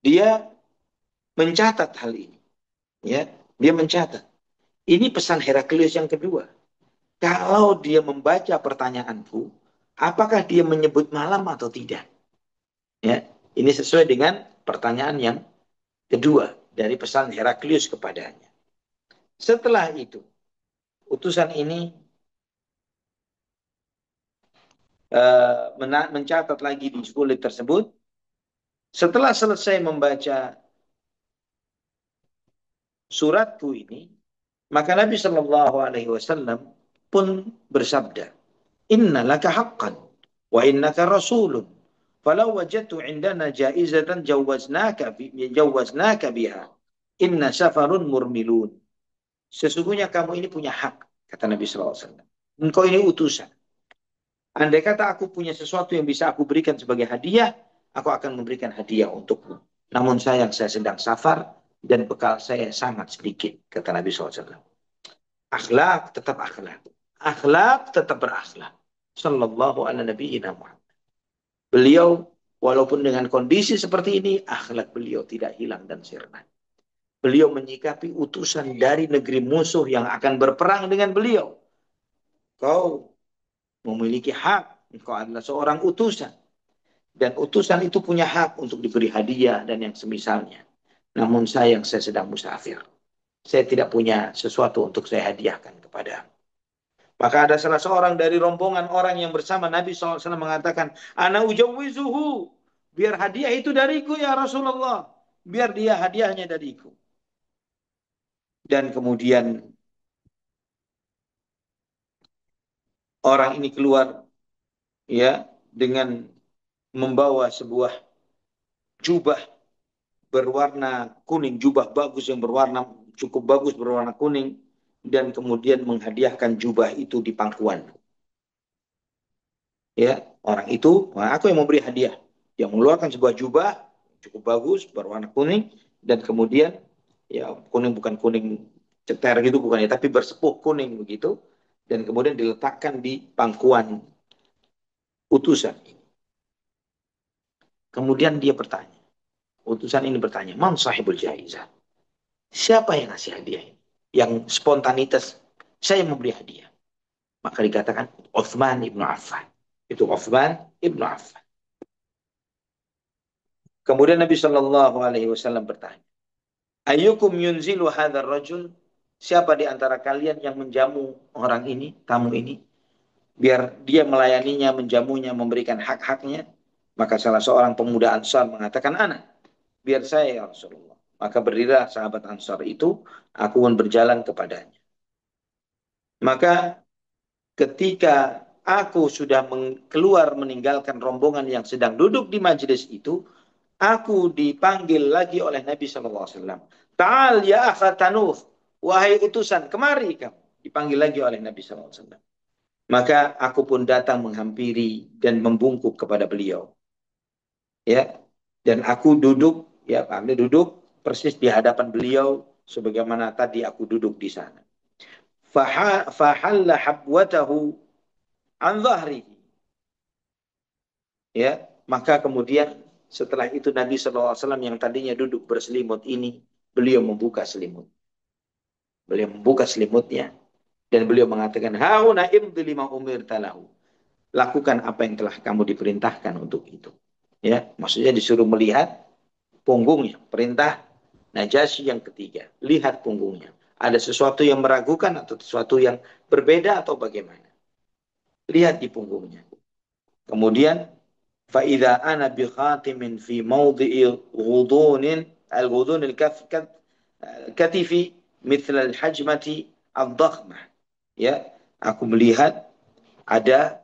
dia mencatat hal ini. Ya, dia mencatat. Ini pesan Heraklius yang kedua. Kalau dia membaca pertanyaanku, apakah dia menyebut malam atau tidak? Ya, ini sesuai dengan pertanyaan yang kedua dari pesan Heraklius kepadanya. Setelah itu, utusan ini mencatat lagi di kulit tersebut. Setelah selesai membaca suratku ini, maka Nabi Shallallahu Alaihi Wasallam pun bersabda, Inna laka haqqan wa innaka rasulun. Falau wajadtu indana jaizatan jawaznaka biha. Inna safarun murmilun. Sesungguhnya kamu ini punya hak, kata Nabi Shallallahu Alaihi Wasallam. Engkau ini utusan. Andai kata aku punya sesuatu yang bisa aku berikan sebagai hadiah, aku akan memberikan hadiah untukmu. Namun sayang saya sedang safar dan bekal saya sangat sedikit, kata Nabi SAW. Akhlak tetap akhlak. Akhlak tetap berakhlak. Sallallahu ala nabiyina Muhammad. Beliau walaupun dengan kondisi seperti ini, akhlak beliau tidak hilang dan sirna. Beliau menyikapi utusan dari negeri musuh yang akan berperang dengan beliau. Kau memiliki hak, engkau adalah seorang utusan. Dan utusan itu punya hak untuk diberi hadiah dan yang semisalnya. Namun sayang saya sedang musafir. Saya tidak punya sesuatu untuk saya hadiahkan kepada. Maka ada salah seorang dari rombongan orang yang bersama Nabi SAW mengatakan, Ana ujawizuhu. Biar hadiah itu dariku ya Rasulullah. Biar dia hadiahnya dariku. Dan kemudian orang ini keluar ya dengan membawa sebuah jubah berwarna kuning, jubah bagus yang berwarna cukup bagus berwarna kuning, dan kemudian menghadiahkan jubah itu di pangkuan. Ya, orang itu, nah aku yang memberi hadiah. Dia mengeluarkan sebuah jubah cukup bagus berwarna kuning, dan kemudian ya kuning bukan kuning ceter gitu bukan ya, tapi bersepuh kuning begitu, dan kemudian diletakkan di pangkuan utusan. Kemudian dia bertanya, utusan ini bertanya, "Man sahibul jaizah?" Siapa yang ngasih hadiah ini? Yang spontanitas, saya memberi hadiah. Maka dikatakan Uthman ibnu Affan. Itu Uthman ibnu Affan. Kemudian Nabi Shallallahu Alaihi Wasallam bertanya, Ayyukum yunzilu hadar rajul? Siapa di antara kalian yang menjamu orang ini, tamu ini, biar dia melayaninya, menjamunya, memberikan hak-haknya? Maka salah seorang pemuda Ansar mengatakan, Ana, biar saya ya Rasulullah. Maka berdirilah sahabat Ansar itu, aku pun berjalan kepadanya. Maka ketika aku sudah keluar meninggalkan rombongan yang sedang duduk di majelis itu, aku dipanggil lagi oleh Nabi SAW. Ta'al ya akha Tanuf, wahai utusan, kemari kamu. Dipanggil lagi oleh Nabi SAW. Maka aku pun datang menghampiri dan membungkuk kepada beliau. Ya, dan aku duduk, ya kami duduk persis di hadapan beliau, sebagaimana tadi aku duduk di sana. Fahalla habwatahu an zahrihi. Ya, maka kemudian setelah itu Nabi SAW yang tadinya duduk berselimut ini, beliau membuka selimut. Beliau membuka selimutnya dan beliau mengatakan, "Hauna imdi lima umir talahu." Lakukan apa yang telah kamu diperintahkan untuk itu. Ya, maksudnya disuruh melihat punggungnya. Perintah Najasyi yang ketiga, lihat punggungnya. Ada sesuatu yang meragukan atau sesuatu yang berbeda atau bagaimana? Lihat di punggungnya. Kemudian فإذا أنا بخاتم في موضع غضون الغضون الكتف مثل الحجمة الضخمة. Ya, aku melihat ada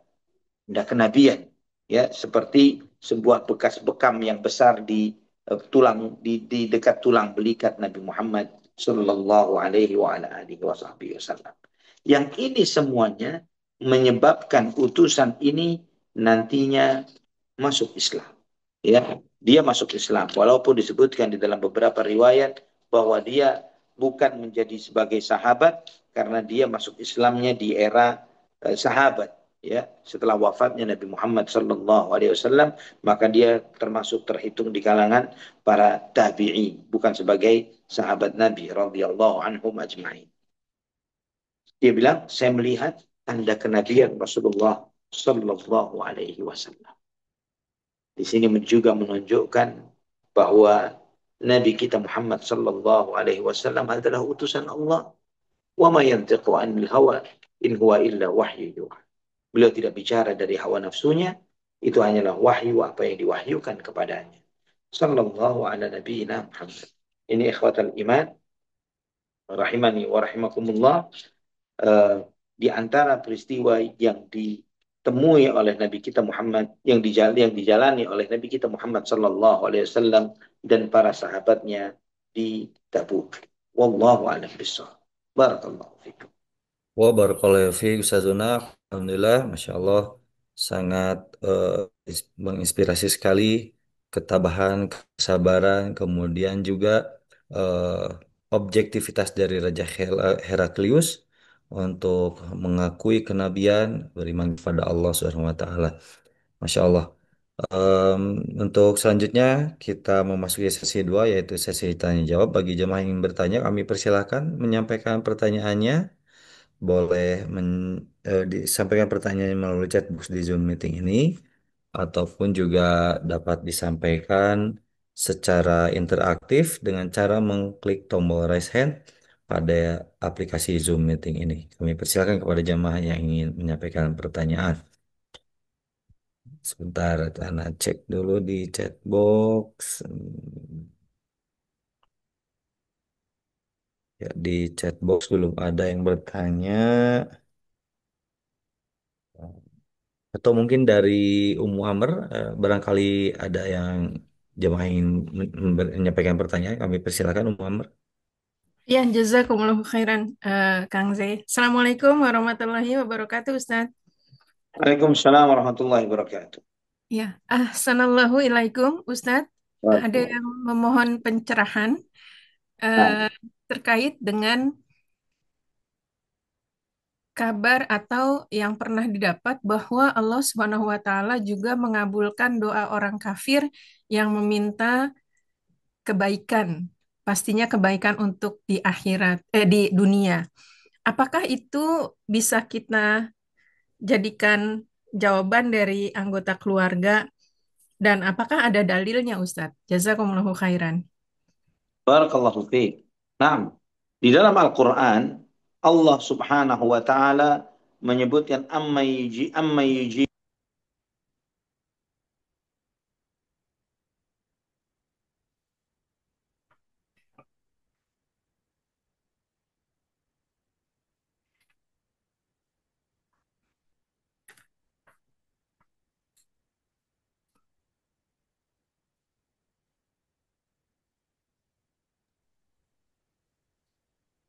kenabian, ya, seperti sebuah bekas bekam yang besar di tulang di dekat tulang belikat Nabi Muhammad Sallallahu Alaihi Wasallam. Yang ini semuanya menyebabkan utusan ini nantinya masuk Islam. Ya, dia masuk Islam walaupun disebutkan di dalam beberapa riwayat bahwa dia bukan menjadi sebagai sahabat karena dia masuk Islamnya di era sahabat, ya, setelah wafatnya Nabi Muhammad sallallahu alaihi wasallam, maka dia termasuk terhitung di kalangan para tabi'in, bukan sebagai sahabat Nabi radhiyallahu anhum ajma'in. Dia bilang, saya melihat tanda kenabian Rasulullah sallallahu alaihi wasallam. Di sini juga menunjukkan bahwa Nabi kita Muhammad sallallahu alaihi wasallam adalah utusan Allah. Wa ma yantiqu 'anil hawa in huwa illa wahyu yuha. Beliau tidak bicara dari hawa nafsunya, itu hanyalah wahyu apa yang diwahyukan kepadanya. Sallallahu ala nabiyina Muhammad. Ini ikhwatal iman, rahimani wa rahimakumullah, eh, di antara peristiwa yang ditemui oleh Nabi kita Muhammad, yang dijalani oleh Nabi kita Muhammad sallallahu alaihi wasallam dan para sahabatnya di Tabuk. Wallahu a'lam bishawab. Barakallahu fikum. Wah, barakallahu fiik Ustazuna. Alhamdulillah, Masya Allah, sangat menginspirasi sekali ketabahan, kesabaran, kemudian juga objektivitas dari Raja Heraklius untuk mengakui kenabian, beriman kepada Allah Subhanahu wa Ta'ala. Masya Allah. Em, untuk selanjutnya kita memasuki sesi 2 yaitu sesi tanya jawab. Bagi jemaah yang ingin bertanya, kami persilahkan menyampaikan pertanyaannya. Boleh disampaikan pertanyaan melalui chat box di Zoom meeting ini, ataupun juga dapat disampaikan secara interaktif dengan cara mengklik tombol raise hand pada aplikasi Zoom meeting ini. Kami persilakan kepada jemaah yang ingin menyampaikan pertanyaan. Sebentar, Ana cek dulu di chat box. Ya, di chat box belum ada yang bertanya. Atau mungkin dari Ummu Amr, barangkali ada yang jemaah ingin menyampaikan pertanyaan. Kami persilakan Ummu Amr. Ya, jazakumullahu khairan, Kang Zai. Assalamualaikum warahmatullahi wabarakatuh, Ustaz. Waalaikumsalam warahmatullahi wabarakatuh. Ya, ahsanallahu ilaikum, Ustaz. Ada Waalaikumsalam. yang memohon pencerahan Nah, eh, terkait dengan kabar atau yang pernah didapat bahwa Allah Subhanahu wa taala juga mengabulkan doa orang kafir yang meminta kebaikan. Pastinya kebaikan untuk di akhirat, di dunia. Apakah itu bisa kita jadikan jawaban dari anggota keluarga dan apakah ada dalilnya Ustadz? Jazakumullahu khairan. barakallahu fiik. Nah, di dalam Al-Quran, Allah subhanahu wa ta'ala menyebutkan amma yuji.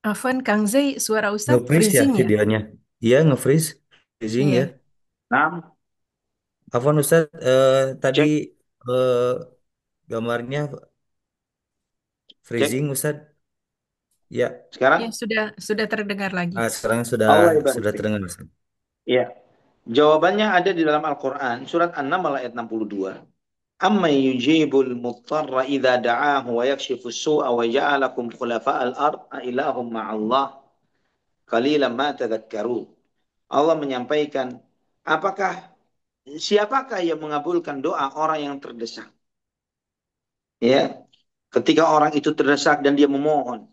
Afwan Kang Zai, suara Ustadz Nge-freeze ya freezing ya? videonya. Iya, nge-freeze. Freezing ya. Iya. Nah, Afwan Ustaz, tadi cek, eh, gambarnya cek. freezing Ustaz. Ya, Ya, Sekarang, sudah terdengar lagi. sekarang sudah Allah ibarik sudah fiik. terdengar Ustaz. Ya, jawabannya ada di dalam Al-Quran, surat An-Naml ayat 62. Amma yujibul muttarra idza da'ahu wa yakshifu su'a wa ja'alakum khulafa'al ard a ilahum ma'allah qalilan ma tadhakkarun. Allah menyampaikan, apakah siapakah yang mengabulkan doa orang yang terdesak? Ya, ketika orang itu terdesak dan dia memohon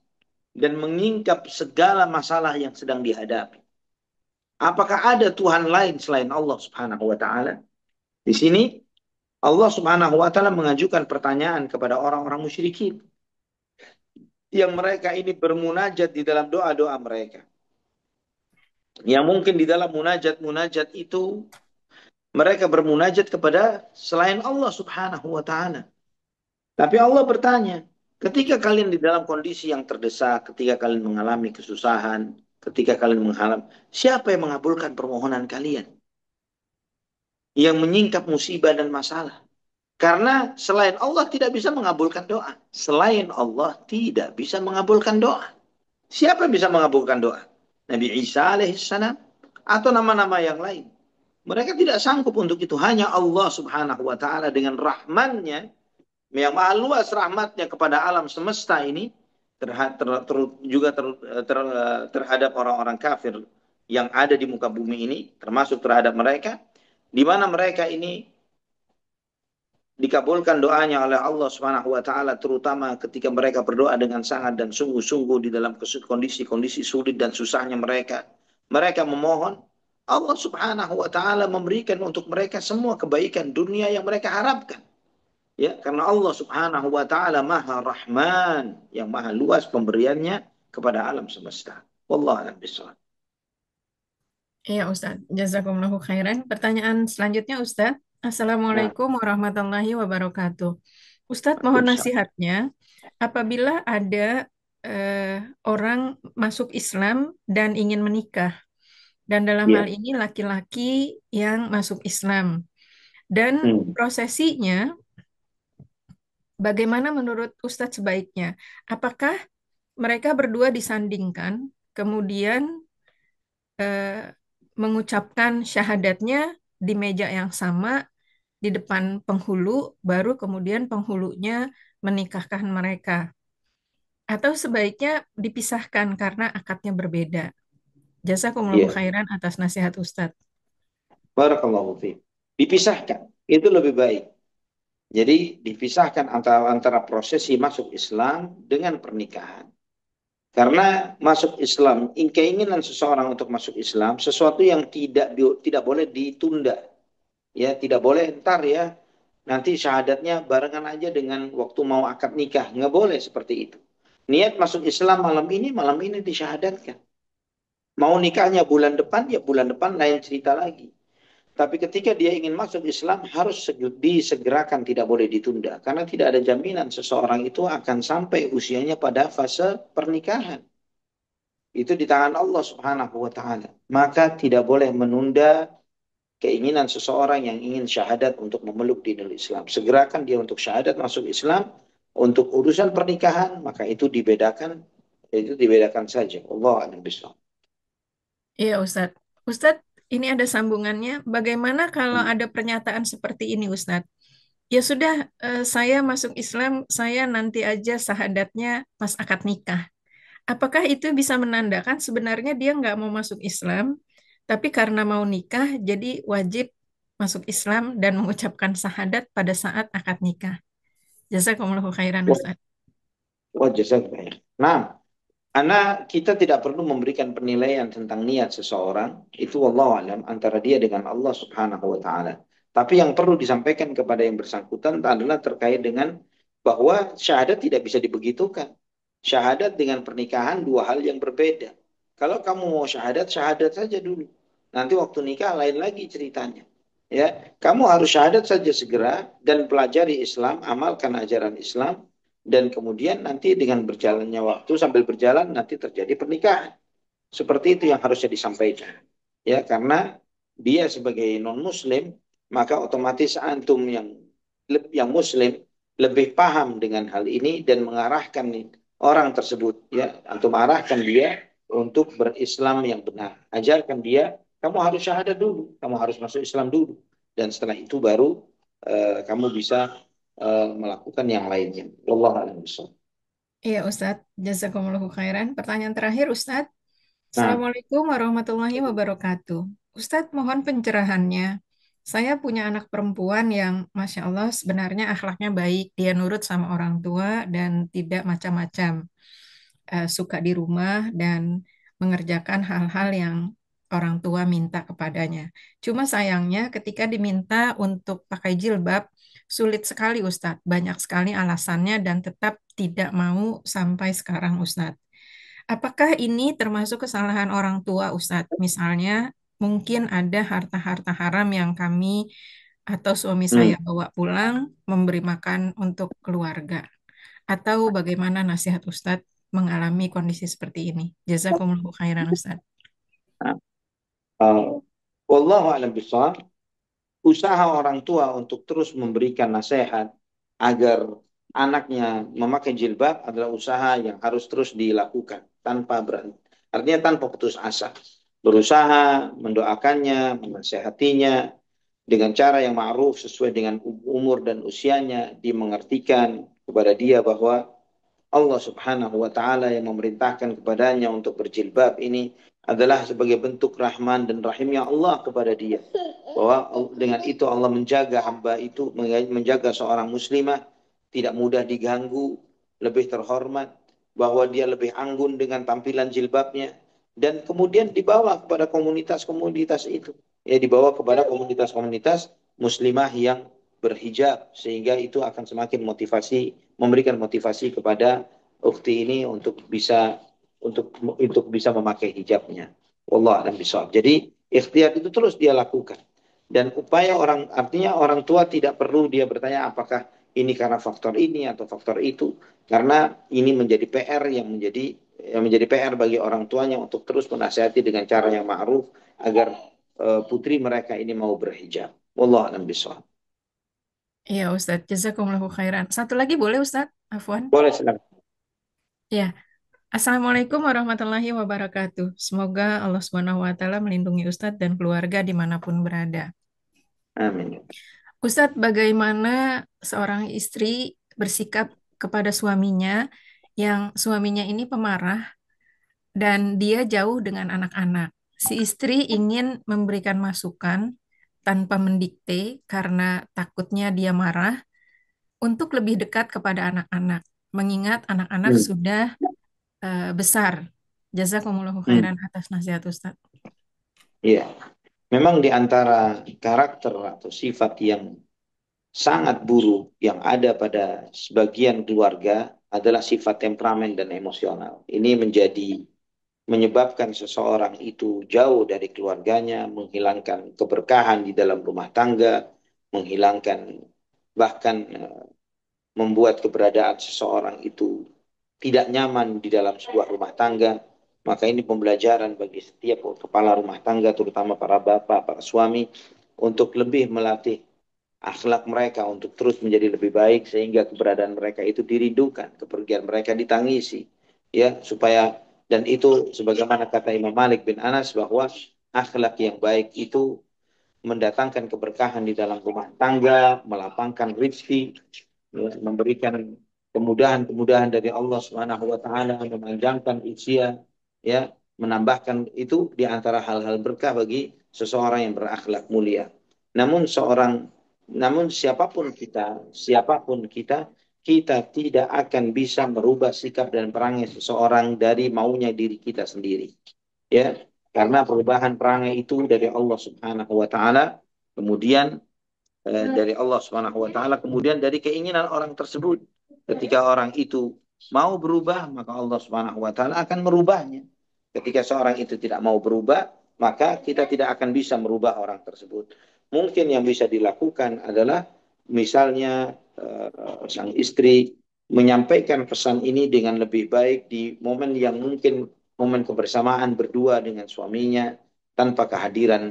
dan mengingkap segala masalah yang sedang dihadapi. Apakah ada Tuhan lain selain Allah Subhanahu wa taala? Di sini Allah Subhanahu wa taala mengajukan pertanyaan kepada orang-orang musyrikin yang mereka ini bermunajat di dalam doa-doa mereka. Yang mungkin di dalam munajat-munajat itu mereka bermunajat kepada selain Allah Subhanahu wa taala. Tapi Allah bertanya, ketika kalian di dalam kondisi yang terdesak, ketika kalian mengalami kesusahan, ketika kalian mengalami, siapa yang mengabulkan permohonan kalian? Yang menyingkap musibah dan masalah. Karena selain Allah tidak bisa mengabulkan doa. Selain Allah tidak bisa mengabulkan doa. Siapa yang bisa mengabulkan doa? Nabi Isa alaihissalam atau nama-nama yang lain. Mereka tidak sanggup untuk itu. Hanya Allah subhanahu wa ta'ala dengan rahmannya yang maha luas rahmatnya kepada alam semesta ini terhadap orang-orang kafir yang ada di muka bumi ini, termasuk terhadap mereka, di mana mereka ini dikabulkan doanya oleh Allah Subhanahu wa taala, terutama ketika mereka berdoa dengan sangat dan sungguh-sungguh di dalam kondisi-kondisi sulit dan susahnya mereka. Mereka memohon, Allah Subhanahu wa taala memberikan untuk mereka semua kebaikan dunia yang mereka harapkan. Ya, karena Allah Subhanahu wa taala Maha Rahman, yang maha luas pemberiannya kepada alam semesta. Wallahu a'lam bishawab. Iya Ustadz, jazakumullahu khairan. Pertanyaan selanjutnya Ustadz. Nah, Assalamualaikum warahmatullahi wabarakatuh. Ustadz mohon Waalaikumsalam. nasihatnya, apabila ada orang masuk Islam dan ingin menikah, dan dalam hal Ya. ini laki-laki yang masuk Islam, dan Hmm. prosesinya bagaimana menurut Ustadz sebaiknya? Apakah mereka berdua disandingkan, kemudian eh, mengucapkan syahadatnya di meja yang sama di depan penghulu, baru kemudian penghulunya menikahkan mereka. Atau sebaiknya dipisahkan karena akadnya berbeda. Jazakumullahu Ya. khairan atas nasihat Ustadz. Barakallahu fiik. Dipisahkan. Itu lebih baik. Jadi dipisahkan antara prosesi masuk Islam dengan pernikahan. Karena masuk Islam, keinginan seseorang untuk masuk Islam sesuatu yang tidak boleh ditunda. Ya, tidak boleh ntar ya. Nanti syahadatnya barengan aja dengan waktu mau akad nikah. Nggak boleh seperti itu. Niat masuk Islam malam ini disyahadatkan. Mau nikahnya bulan depan, ya bulan depan lain cerita lagi. Tapi ketika dia ingin masuk Islam harus disegerakan, tidak boleh ditunda. Karena tidak ada jaminan seseorang itu akan sampai usianya pada fase pernikahan. Itu di tangan Allah Subhanahu wa taala. Maka tidak boleh menunda keinginan seseorang yang ingin syahadat untuk memeluk dinul Islam. Segerakan dia untuk syahadat masuk Islam. Untuk urusan pernikahan, maka itu dibedakan saja. Allah a'lam bishawab. Iya, Ustadz. Ustadz, ini ada sambungannya. Bagaimana kalau ada pernyataan seperti ini, Ustadz? Ya sudah, saya masuk Islam, saya nanti aja syahadatnya pas akad nikah. Apakah itu bisa menandakan sebenarnya dia nggak mau masuk Islam, tapi karena mau nikah, jadi wajib masuk Islam dan mengucapkan syahadat pada saat akad nikah? Jazakumullahu khairan, Ustaz. Wah, jazakallah. Nah, kita tidak perlu memberikan penilaian tentang niat seseorang. Itu wallahu alam antara dia dengan Allah Subhanahu wa taala. Tapi yang perlu disampaikan kepada yang bersangkutan adalah terkait dengan bahwa syahadat tidak bisa dibegitukan. Syahadat dengan pernikahan dua hal yang berbeda. Kalau kamu mau syahadat, syahadat saja dulu. Nanti waktu nikah lain lagi ceritanya. Ya, kamu harus syahadat saja segera dan pelajari Islam, amalkan ajaran Islam, dan kemudian nanti dengan berjalannya waktu sambil berjalan nanti terjadi pernikahan. Seperti itu yang harusnya disampaikan. Ya, karena dia sebagai non muslim, maka otomatis antum yang muslim lebih paham dengan hal ini dan mengarahkan orang tersebut, ya, antum arahkan dia untuk berislam yang benar. Ajarkan dia, kamu harus syahadat dulu, kamu harus masuk Islam dulu, dan setelah itu baru kamu bisa melakukan yang lainnya. Wallahu a'lam bishawab. Iya, Ustadz. Jazakumullahu khairan. Pertanyaan terakhir, Ustadz. Nah, Assalamualaikum warahmatullahi wabarakatuh. Ustadz, mohon pencerahannya. Saya punya anak perempuan yang Masya Allah sebenarnya akhlaknya baik. Dia nurut sama orang tua dan tidak macam-macam. Suka di rumah dan mengerjakan hal-hal yang orang tua minta kepadanya. Cuma sayangnya ketika diminta untuk pakai jilbab, sulit sekali Ustadz. Banyak sekali alasannya dan tetap tidak mau sampai sekarang Ustadz. Apakah ini termasuk kesalahan orang tua, Ustadz? Misalnya, mungkin ada harta-harta haram yang kami atau suami saya hmm. bawa pulang, memberi makan untuk keluarga. Atau bagaimana nasihat Ustadz mengalami kondisi seperti ini? Jazakumullahu khairan, Ustadz. Nah, wallahu a'lam bishawab. Usaha orang tua untuk terus memberikan nasihat agar anaknya memakai jilbab adalah usaha yang harus terus dilakukan tanpa berhenti. Artinya tanpa putus asa. Berusaha mendoakannya, menasehatinya dengan cara yang ma'ruf sesuai dengan umur dan usianya, dimengertikan kepada dia bahwa Allah Subhanahu wa taala yang memerintahkan kepadanya untuk berjilbab ini adalah sebagai bentuk rahman dan rahimnya Allah kepada dia. Bahwa dengan itu Allah menjaga hamba itu, menjaga seorang muslimah tidak mudah diganggu, lebih terhormat, bahwa dia lebih anggun dengan tampilan jilbabnya, dan kemudian dibawa kepada komunitas-komunitas itu. Ya, dibawa kepada komunitas-komunitas muslimah yang berhijab, sehingga itu akan semakin memberikan motivasi kepada ukti ini untuk bisa memakai hijabnya. Wallah a'lam bishawab. Jadi ikhtiar itu terus dia lakukan. Dan upaya artinya orang tua tidak perlu dia bertanya apakah ini karena faktor ini atau faktor itu, karena ini menjadi PR yang menjadi PR bagi orang tuanya untuk terus menasihati dengan cara yang ma'ruf agar putri mereka ini mau berhijab. Wallah a'lam bishawab. Iya, Ustadz. Jazakumullahu khairan. Satu lagi boleh, Ustadz? Afwan. Boleh, silakan. Ya. Assalamualaikum warahmatullahi wabarakatuh. Semoga Allah Subhanahu wa taala melindungi Ustadz dan keluarga dimanapun berada. Amin. Ustadz, bagaimana seorang istri bersikap kepada suaminya yang suaminya ini pemarah dan dia jauh dengan anak-anak? Si istri ingin memberikan masukan tanpa mendikte karena takutnya dia marah untuk lebih dekat kepada anak-anak, mengingat anak-anak Hmm. sudah besar. Jazakumullahu Hmm. khairan atas nasihat Ustadz. Iya. Memang di antara karakter atau sifat yang sangat buruk yang ada pada sebagian keluarga adalah sifat temperamen dan emosional. Ini menyebabkan seseorang itu jauh dari keluarganya, menghilangkan keberkahan di dalam rumah tangga, menghilangkan bahkan membuat keberadaan seseorang itu tidak nyaman di dalam sebuah rumah tangga. Maka ini pembelajaran bagi setiap kepala rumah tangga, terutama para bapak, para suami, untuk lebih melatih akhlak mereka untuk terus menjadi lebih baik sehingga keberadaan mereka itu dirindukan, kepergian mereka ditangisi, ya supaya dan itu sebagaimana kata Imam Malik bin Anas bahwa akhlak yang baik itu mendatangkan keberkahan di dalam rumah tangga, melapangkan rezeki, ya, memberikan kemudahan-kemudahan dari Allah Subhanahu wa taala, memanjangkan usia, ya, menambahkan itu di antara hal-hal berkah bagi seseorang yang berakhlak mulia. Namun siapapun kita, kita tidak akan bisa merubah sikap dan perangai seseorang dari maunya diri kita sendiri. Ya, karena perubahan perangai itu dari Allah Subhanahu wa taala, kemudian dari Allah Subhanahu wa taala, kemudian dari keinginan orang tersebut. Ketika orang itu mau berubah, maka Allah Subhanahu wa taala akan merubahnya. Ketika seorang itu tidak mau berubah, maka kita tidak akan bisa merubah orang tersebut. Mungkin yang bisa dilakukan adalah misalnya sang istri menyampaikan pesan ini dengan lebih baik di momen yang mungkin momen kebersamaan berdua dengan suaminya tanpa kehadiran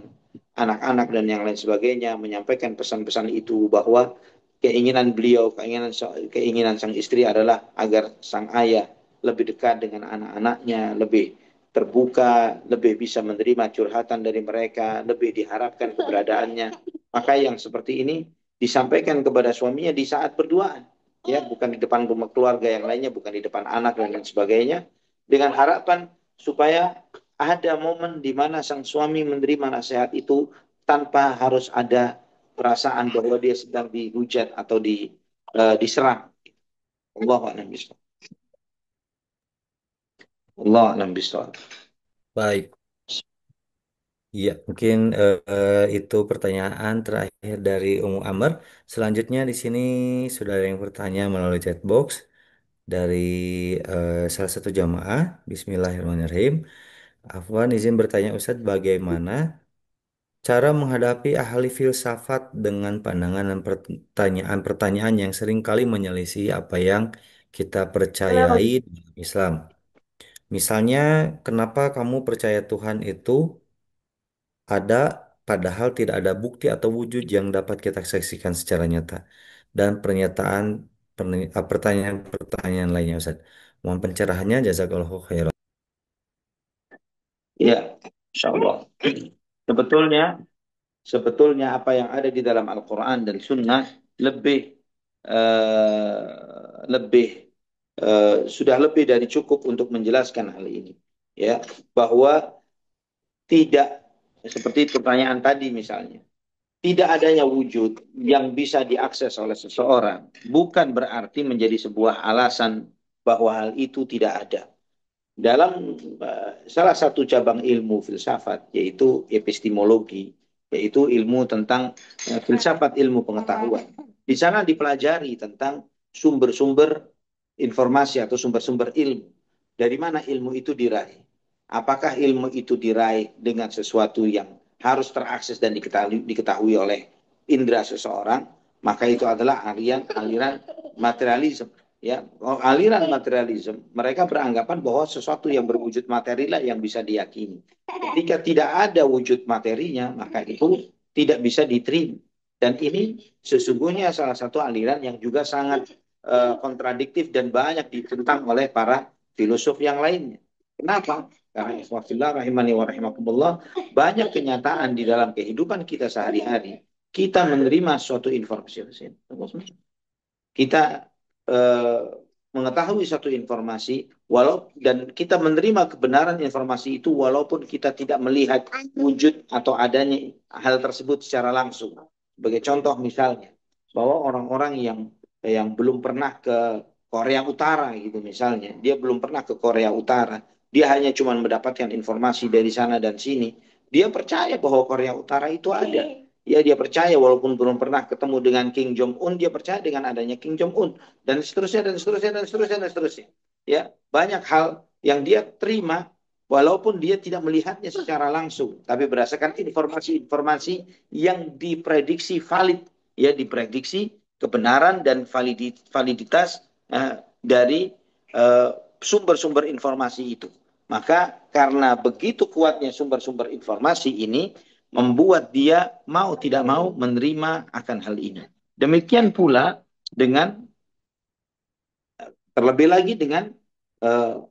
anak-anak dan yang lain sebagainya, menyampaikan pesan-pesan itu bahwa keinginan beliau, keinginan sang istri adalah agar sang ayah lebih dekat dengan anak-anaknya, lebih terbuka, lebih bisa menerima curhatan dari mereka, lebih diharapkan keberadaannya. Maka yang seperti ini disampaikan kepada suaminya di saat berduaan, ya, bukan di depan rumah keluarga yang lainnya, bukan di depan anak dan lain sebagainya, dengan harapan supaya ada momen di mana sang suami menerima nasihat itu tanpa harus ada perasaan bahwa dia sedang dihujat atau diserang. Allah a'lam bishawab. Allah a'lam bishawab. Baik. Iya, mungkin itu pertanyaan terakhir dari Umu Amr. Selanjutnya di sini sudah ada yang bertanya melalui chat box dari salah satu jamaah. Bismillahirrahmanirrahim. Afwan izin bertanya Ustadz, bagaimana cara menghadapi ahli filsafat dengan pandangan dan pertanyaan-pertanyaan yang seringkali menyelisih apa yang kita percayai dalam Islam. Misalnya, kenapa kamu percaya Tuhan itu ada, padahal tidak ada bukti atau wujud yang dapat kita saksikan secara nyata. Dan pertanyaan-pertanyaan lainnya, Ustaz. Mohon pencerahannya, jazakallahu khairan. Ya, insya Allah. Sebetulnya, sebetulnya apa yang ada di dalam Al-Quran dan Sunnah lebih lebih sudah lebih dari cukup untuk menjelaskan hal ini. Ya, bahwa tidak seperti pertanyaan tadi misalnya. Tidak adanya wujud yang bisa diakses oleh seseorang bukan berarti menjadi sebuah alasan bahwa hal itu tidak ada. Dalam salah satu cabang ilmu filsafat yaitu epistemologi, yaitu ilmu tentang filsafat ilmu pengetahuan. Di sana dipelajari tentang sumber-sumber informasi atau sumber-sumber ilmu. Dari mana ilmu itu diraih? Apakah ilmu itu diraih dengan sesuatu yang harus terakses dan diketahui oleh indera seseorang? Maka itu adalah aliran materialisme. Ya, aliran materialisme, mereka beranggapan bahwa sesuatu yang berwujud materi lah yang bisa diyakini. Ketika tidak ada wujud materinya, maka itu tidak bisa diterima. Dan ini sesungguhnya salah satu aliran yang juga sangat kontradiktif dan banyak ditentang oleh para filosof yang lainnya. Kenapa? Karena ikhwafillah rahimani wa rahimakumullah, banyak kenyataan di dalam kehidupan kita sehari-hari, kita menerima suatu informasi. Kita eh, mengetahui satu informasi dan kita menerima kebenaran informasi itu walaupun kita tidak melihat wujud atau adanya hal tersebut secara langsung. Sebagai contoh misalnya bahwa orang-orang yang belum pernah ke Korea Utara gitu misalnya, dia belum pernah ke Korea Utara, dia hanya cuma mendapatkan informasi dari sana dan sini, Dia percaya bahwa Korea Utara itu ada. Ya, dia percaya walaupun belum pernah ketemu dengan Kim Jong Un, dia percaya dengan adanya Kim Jong Un dan seterusnya dan seterusnya dan seterusnya dan seterusnya. Ya, banyak hal yang dia terima walaupun dia tidak melihatnya secara langsung, tapi berdasarkan informasi-informasi yang diprediksi valid, ya diprediksi kebenaran dan validitas dari eh, sumber-sumber informasi itu. Maka karena begitu kuatnya sumber-sumber informasi ini, membuat dia mau tidak mau menerima akan hal ini. Demikian pula dengan terlebih lagi dengan uh,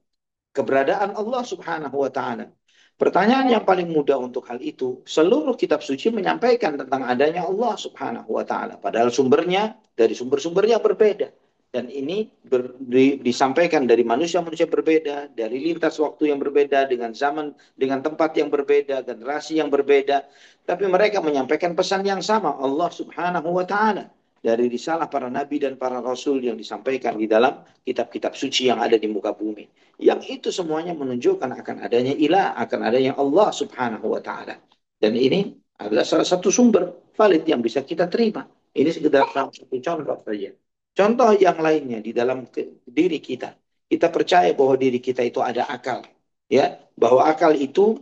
keberadaan Allah Subhanahu wa taala. Pertanyaan yang paling mudah untuk hal itu, seluruh kitab suci menyampaikan tentang adanya Allah Subhanahu wa taala, padahal sumbernya dari sumber-sumber yang berbeda. Dan ini disampaikan dari manusia-manusia berbeda, dari lintas waktu yang berbeda, dengan zaman, dengan tempat yang berbeda, generasi yang berbeda. Tapi mereka menyampaikan pesan yang sama, Allah Subhanahu wa taala. Dari risalah para nabi dan para rasul yang disampaikan di dalam kitab-kitab suci yang ada di muka bumi. Yang itu semuanya menunjukkan akan adanya ilah, akan adanya Allah Subhanahu wa taala. Dan ini adalah salah satu sumber valid yang bisa kita terima. Ini sekedar salah satu contoh saja. Contoh yang lainnya di dalam diri kita. Kita percaya bahwa diri kita itu ada akal, ya, bahwa akal itu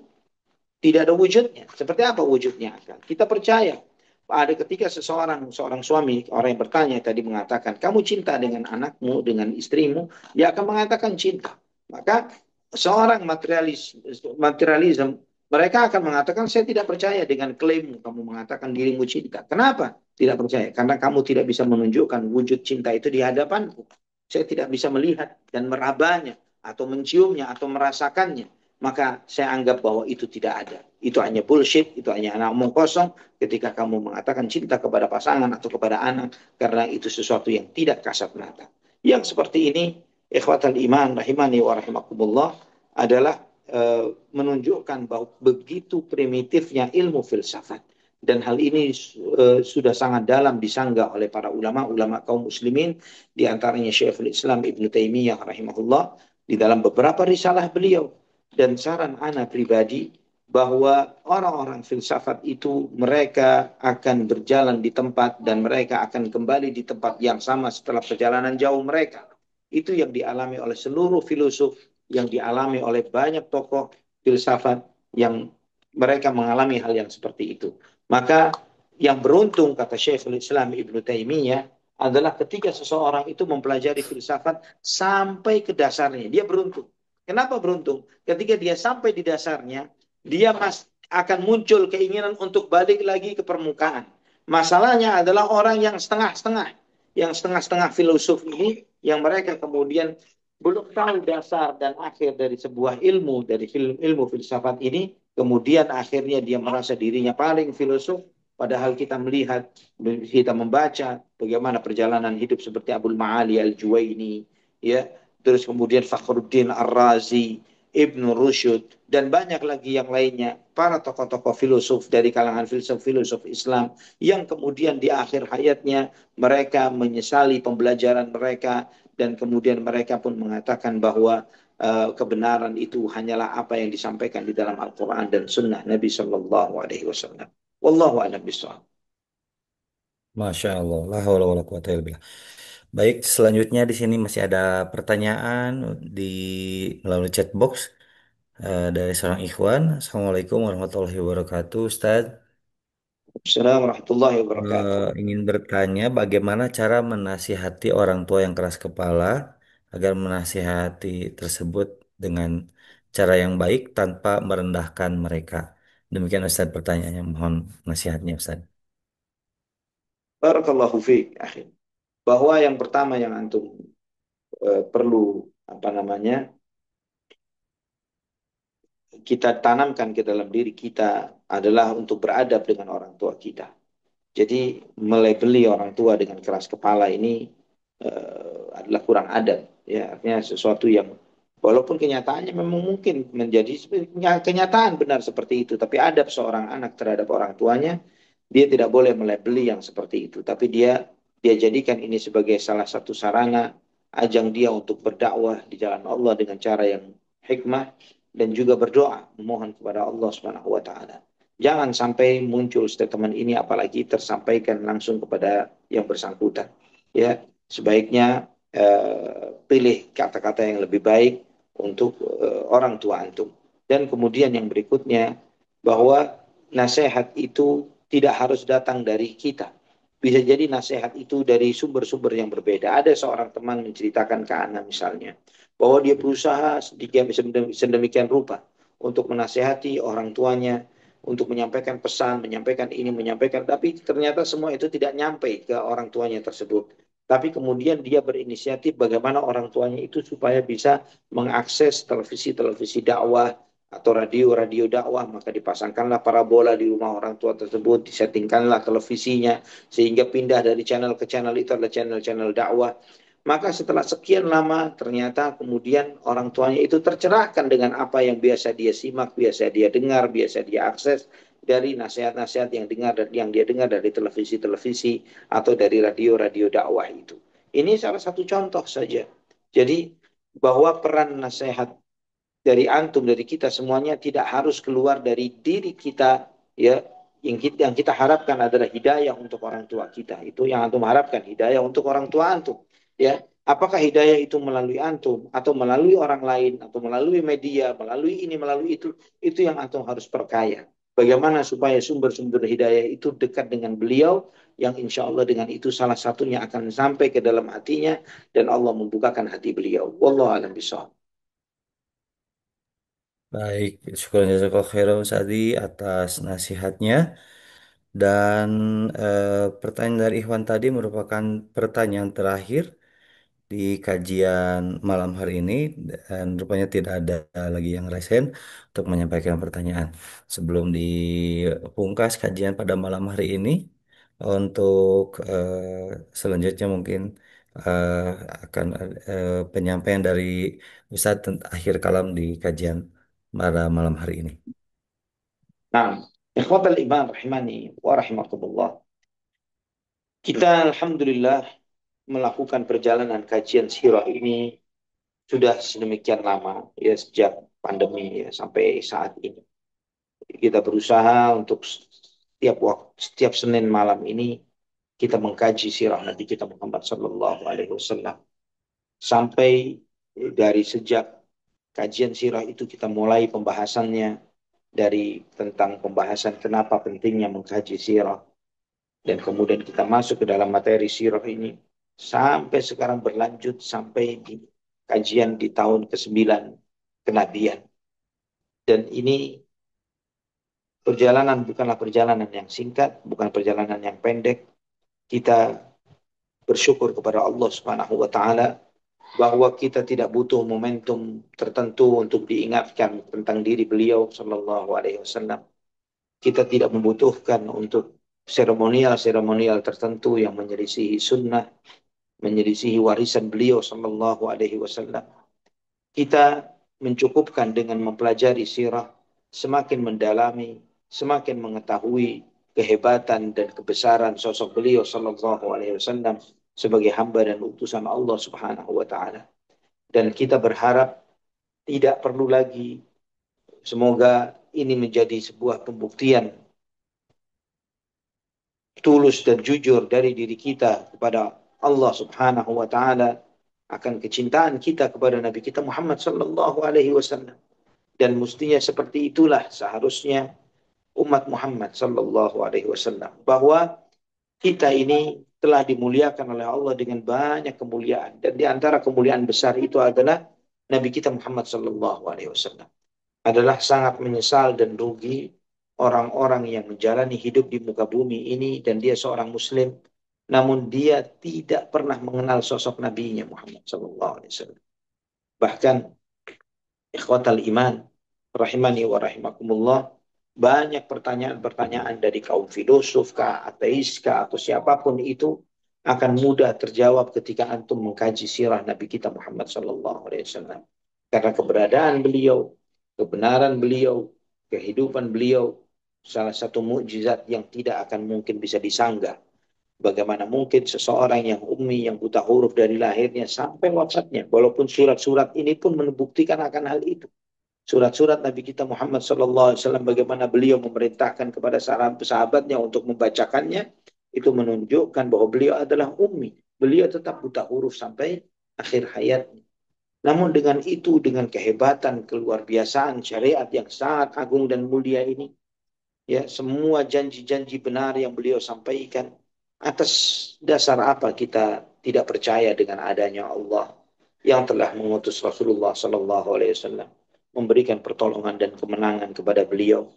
tidak ada wujudnya. Seperti apa wujudnya akal? Kita percaya ada ketika seorang suami, orang yang bertanya tadi mengatakan, kamu cinta dengan anakmu, dengan istrimu, dia akan mengatakan cinta. Maka seorang materialisme, mereka akan mengatakan, saya tidak percaya dengan klaimmu, kamu mengatakan dirimu cinta. Kenapa tidak percaya? Karena kamu tidak bisa menunjukkan wujud cinta itu di hadapanku. Saya tidak bisa melihat dan merabanya, atau menciumnya, atau merasakannya. Maka saya anggap bahwa itu tidak ada. Itu hanya bullshit, itu hanya anak omong kosong ketika kamu mengatakan cinta kepada pasangan atau kepada anak, karena itu sesuatu yang tidak kasat mata. Yang seperti ini, ikhwatal iman rahimani wa rahimakumullah, adalah menunjukkan bahwa begitu primitifnya ilmu filsafat. Dan hal ini sudah sangat dalam disanggah oleh para ulama-ulama kaum muslimin, di antaranya Syekhul Islam Ibn Taimiyah rahimahullah, di dalam beberapa risalah beliau. Dan saran ana pribadi bahwa orang-orang filsafat itu mereka akan berjalan di tempat dan mereka akan kembali di tempat yang sama setelah perjalanan jauh mereka. Itu yang dialami oleh seluruh filosof, yang dialami oleh banyak tokoh filsafat yang mereka mengalami hal yang seperti itu. Maka yang beruntung, kata Syekhul Islam Ibn Taimiyah, adalah ketika seseorang itu mempelajari filsafat sampai ke dasarnya. Dia beruntung. Kenapa beruntung? Ketika dia sampai di dasarnya, dia akan muncul keinginan untuk balik lagi ke permukaan. Masalahnya adalah orang yang setengah-setengah. Yang setengah-setengah filosof ini, yang mereka kemudian belum tahu dasar dan akhir dari sebuah ilmu, dari ilmu filsafat ini, kemudian akhirnya dia merasa dirinya paling filosof, padahal kita melihat, kita membaca bagaimana perjalanan hidup seperti Abul Ma'ali Al-Juwaini, ya, terus kemudian Fakhruddin Ar-Razi, Ibnu Rushd, dan banyak lagi yang lainnya, para tokoh-tokoh filosof dari kalangan filosof Islam, yang kemudian di akhir hayatnya mereka menyesali pembelajaran mereka, dan kemudian mereka pun mengatakan bahwa kebenaran itu hanyalah apa yang disampaikan di dalam Al-Quran dan Sunnah Nabi Shallallahu Alaihi Wasallam. Wallahu a'lam bishawab. Masya Allah, la haula wala quwata illa billah. Baik, selanjutnya di sini masih ada pertanyaan di melalui chat box dari seorang ikhwan. Assalamualaikum warahmatullahi wabarakatuh, Ustaz. Assalamualaikum warahmatullahi wabarakatuh. Ingin bertanya bagaimana cara menasihati orang tua yang keras kepala agar menasihati tersebut dengan cara yang baik tanpa merendahkan mereka. Demikian Ustaz pertanyaannya, mohon nasihatnya Ustaz. Barakallahu fiik, akhi. Bahwa yang pertama yang antum perlu apa namanya kita tanamkan ke dalam diri kita adalah untuk beradab dengan orang tua kita. Jadi melebeli orang tua dengan keras kepala ini adalah kurang adab, ya, artinya sesuatu yang walaupun kenyataannya memang mungkin menjadi kenyataan benar seperti itu, tapi adab seorang anak terhadap orang tuanya, dia tidak boleh melebeli yang seperti itu, tapi dia jadikan ini sebagai salah satu sarana ajang dia untuk berdakwah di jalan Allah dengan cara yang hikmah dan juga berdoa memohon kepada Allah Subhanahu wa taala. Jangan sampai muncul statement ini apalagi tersampaikan langsung kepada yang bersangkutan. Ya, sebaiknya pilih kata-kata yang lebih baik untuk orang tua antum. Dan kemudian yang berikutnya bahwa nasihat itu tidak harus datang dari kita. Bisa jadi nasihat itu dari sumber-sumber yang berbeda. Ada seorang teman menceritakan ke Ana misalnya bahwa dia berusaha sedemikian rupa untuk menasehati orang tuanya, untuk menyampaikan pesan, menyampaikan ini, menyampaikan, tapi ternyata semua itu tidak nyampe ke orang tuanya tersebut. Tapi kemudian dia berinisiatif bagaimana orang tuanya itu supaya bisa mengakses televisi-televisi dakwah atau radio-radio dakwah, maka dipasangkanlah parabola di rumah orang tua tersebut, disettingkanlah televisinya, sehingga pindah dari channel ke channel itu adalah channel-channel dakwah. Maka setelah sekian lama ternyata kemudian orang tuanya itu tercerahkan dengan apa yang biasa dia simak, biasa dia dengar, biasa dia akses dari nasihat-nasihat yang dia dengar dari televisi-televisi atau dari radio-radio dakwah itu. Ini salah satu contoh saja. Jadi bahwa peran nasihat dari antum, dari kita semuanya tidak harus keluar dari diri kita, ya. Yang kita harapkan adalah hidayah untuk orang tua kita. Itu yang antum harapkan, hidayah untuk orang tua antum. Ya, apakah hidayah itu melalui antum atau melalui orang lain atau melalui media, melalui ini, melalui itu yang antum harus perkaya. Bagaimana supaya sumber-sumber hidayah itu dekat dengan beliau, yang insya Allah dengan itu salah satunya akan sampai ke dalam hatinya dan Allah membukakan hati beliau. Wallahu a'lam bishawab. Baik, syukur jazakallahu khairan Ustaz Adi atas nasihatnya. Dan pertanyaan dari Ikhwan tadi merupakan pertanyaan terakhir di kajian malam hari ini dan rupanya tidak ada lagi yang resen untuk menyampaikan pertanyaan. Sebelum dipungkas kajian pada malam hari ini, untuk selanjutnya mungkin eh, akan penyampaian dari Ustadz akhir kalam di kajian pada malam hari ini. Nah, ikhwatal iman rahimani wa rahimakumullah. Kita alhamdulillah melakukan perjalanan kajian sirah ini sudah sedemikian lama ya, sejak pandemi ya, sampai saat ini. Kita berusaha untuk setiap waktu, setiap Senin malam ini kita mengkaji sirah Nabi kita Muhammad sallallahu alaihi wasallam. Sampai dari sejak kajian sirah itu kita mulai pembahasannya dari tentang pembahasan kenapa pentingnya mengkaji sirah, dan kemudian kita masuk ke dalam materi sirah ini sampai sekarang berlanjut sampai di kajian di tahun ke-9 kenabian. Dan ini perjalanan bukanlah perjalanan yang singkat, bukan perjalanan yang pendek. Kita bersyukur kepada Allah Subhanahu wa taala bahwa kita tidak butuh momentum tertentu untuk diingatkan tentang diri beliau sallallahu alaihi wasallam. Kita tidak membutuhkan untuk seremonial-seremonial tertentu yang menyelisihi sunnah, menyelisihi warisan beliau sallallahu alaihi wasallam. Kita mencukupkan dengan mempelajari sirah, semakin mendalami, semakin mengetahui kehebatan dan kebesaran sosok beliau sallallahu alaihi wasallam sebagai hamba dan utusan Allah Subhanahu wa taala. Dan kita berharap tidak perlu lagi, semoga ini menjadi sebuah pembuktian tulus dan jujur dari diri kita kepada Allah Subhanahu wa taala akan kecintaan kita kepada Nabi kita Muhammad sallallahu alaihi wasallam. Dan mestinya seperti itulah seharusnya umat Muhammad sallallahu alaihi wasallam, bahwa kita ini telah dimuliakan oleh Allah dengan banyak kemuliaan, dan di antara kemuliaan besar itu adalah Nabi kita Muhammad sallallahu alaihi wasallam. Adalah sangat menyesal dan rugi orang-orang yang menjalani hidup di muka bumi ini dan dia seorang muslim namun dia tidak pernah mengenal sosok nabinya Muhammad sallallahu alaihi wasallam. Bahkan ikhwatal iman rahimani wa rahimakumullah, banyak pertanyaan-pertanyaan dari kaum filosof kah, ateis kah, atau siapapun itu akan mudah terjawab ketika antum mengkaji sirah Nabi kita Muhammad sallallahu alaihi wasallam. Karena keberadaan beliau, kebenaran beliau, kehidupan beliau salah satu mukjizat yang tidak akan mungkin bisa disanggah. Bagaimana mungkin seseorang yang ummi, yang buta huruf dari lahirnya sampai wafatnya, walaupun surat-surat ini pun membuktikan akan hal itu. surat-surat Nabi kita Muhammad SAW, bagaimana beliau memerintahkan kepada sahabatnya untuk membacakannya, itu menunjukkan bahwa beliau adalah ummi. Beliau tetap buta huruf sampai akhir hayatnya. Namun dengan itu, dengan kehebatan, keluar biasaan syariat yang sangat agung dan mulia ini, ya semua janji-janji benar yang beliau sampaikan, atas dasar apa kita tidak percaya dengan adanya Allah yang telah mengutus Rasulullah Sallallahu Alaihi Wasallam, memberikan pertolongan dan kemenangan kepada beliau.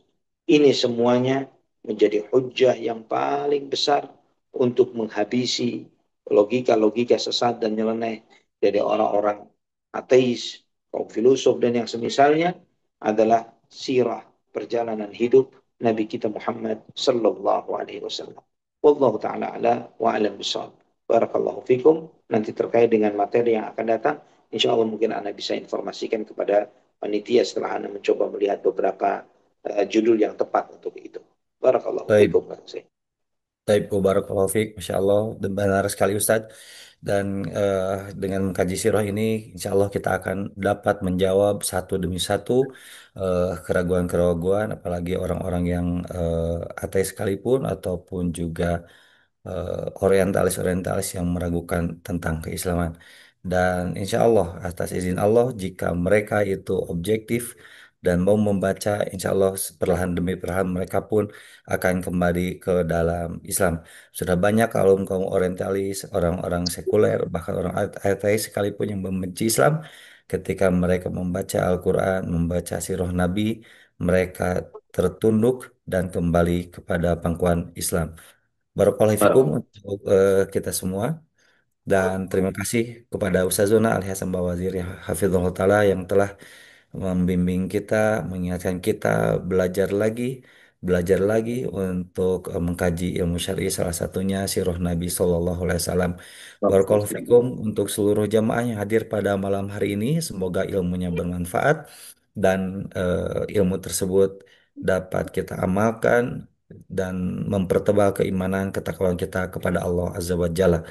Ini semuanya menjadi hujah yang paling besar untuk menghabisi logika-logika sesat dan nyeleneh dari orang-orang ateis, kaum filosof dan yang semisalnya, adalah sirah perjalanan hidup Nabi kita Muhammad sallallahu alaihi wasallam. Wallahu taala ala wa alam bisawab. Barakallahu fikum. Nanti terkait dengan materi yang akan datang, insya Allah mungkin Anda bisa informasikan kepada panitia setelah Anda mencoba melihat beberapa judul yang tepat untuk itu. Barakallahu Baik. fikum. Taib barakallahu fiik, Masya Allah, dan benar sekali Ustadz. Dan dengan mengkaji sirah ini, insya Allah kita akan dapat menjawab satu demi satu keraguan-keraguan, apalagi orang-orang yang ateis sekalipun, ataupun juga orientalis-orientalis yang meragukan tentang keislaman. Dan insya Allah, atas izin Allah, jika mereka itu objektif dan mau membaca, insya Allah perlahan demi perlahan mereka pun akan kembali ke dalam Islam. Sudah banyak kaum-kaum orientalis, orang-orang sekuler, bahkan orang ateis sekalipun yang membenci Islam, ketika mereka membaca Al-Quran, membaca sirah Nabi, mereka tertunduk dan kembali kepada pangkuan Islam. Barakallahu fikum Barakallahu. untuk kita semua, dan terima kasih kepada Ustazuna Ali Hasan Bawazir ya Hafizullah Ta'ala yang telah membimbing kita, mengingatkan kita belajar lagi untuk mengkaji ilmu syar'i, salah satunya sirah Nabi Sallallahu Alaihi Wasallam. Barakallahu fikum untuk seluruh jamaah yang hadir pada malam hari ini. Semoga ilmunya bermanfaat dan ilmu tersebut dapat kita amalkan dan mempertebal keimanan ketakwaan kita kepada Allah Azza wa Jalla.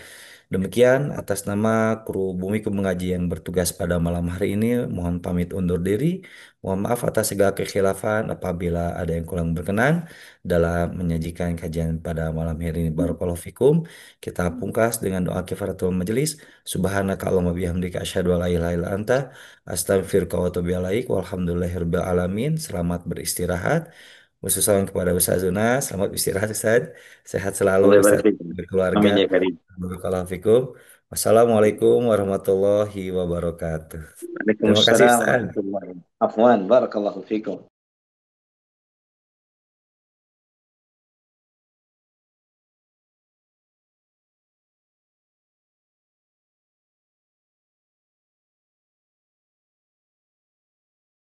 Demikian atas nama kru Bumiku Mengaji yang bertugas pada malam hari ini, mohon pamit undur diri. Mohon maaf atas segala kekhilafan apabila ada yang kurang berkenan dalam menyajikan kajian pada malam hari ini. Barakallahu fikum. Kita pungkas dengan doa kifaratul majelis. Subhanaka Allahumma bihamdika asyhadu an la ilaha illa anta astaghfiruka wa atubu ilaik. Walhamdulillahirabbil alamin. Selamat beristirahat. Khusus salam kepada Ustaz Zuna. Selamat istirahat Ustaz. Sehat selalu Allah Ustaz barik fikum. berkeluarga. Amin ya karim. Barakallahu fikum. Wassalamualaikum warahmatullahi wabarakatuh. Terima kasih Waalaikumsalam Ustaz. warahmatullahi wabarakatuh. Afwan, barakallahu fikum.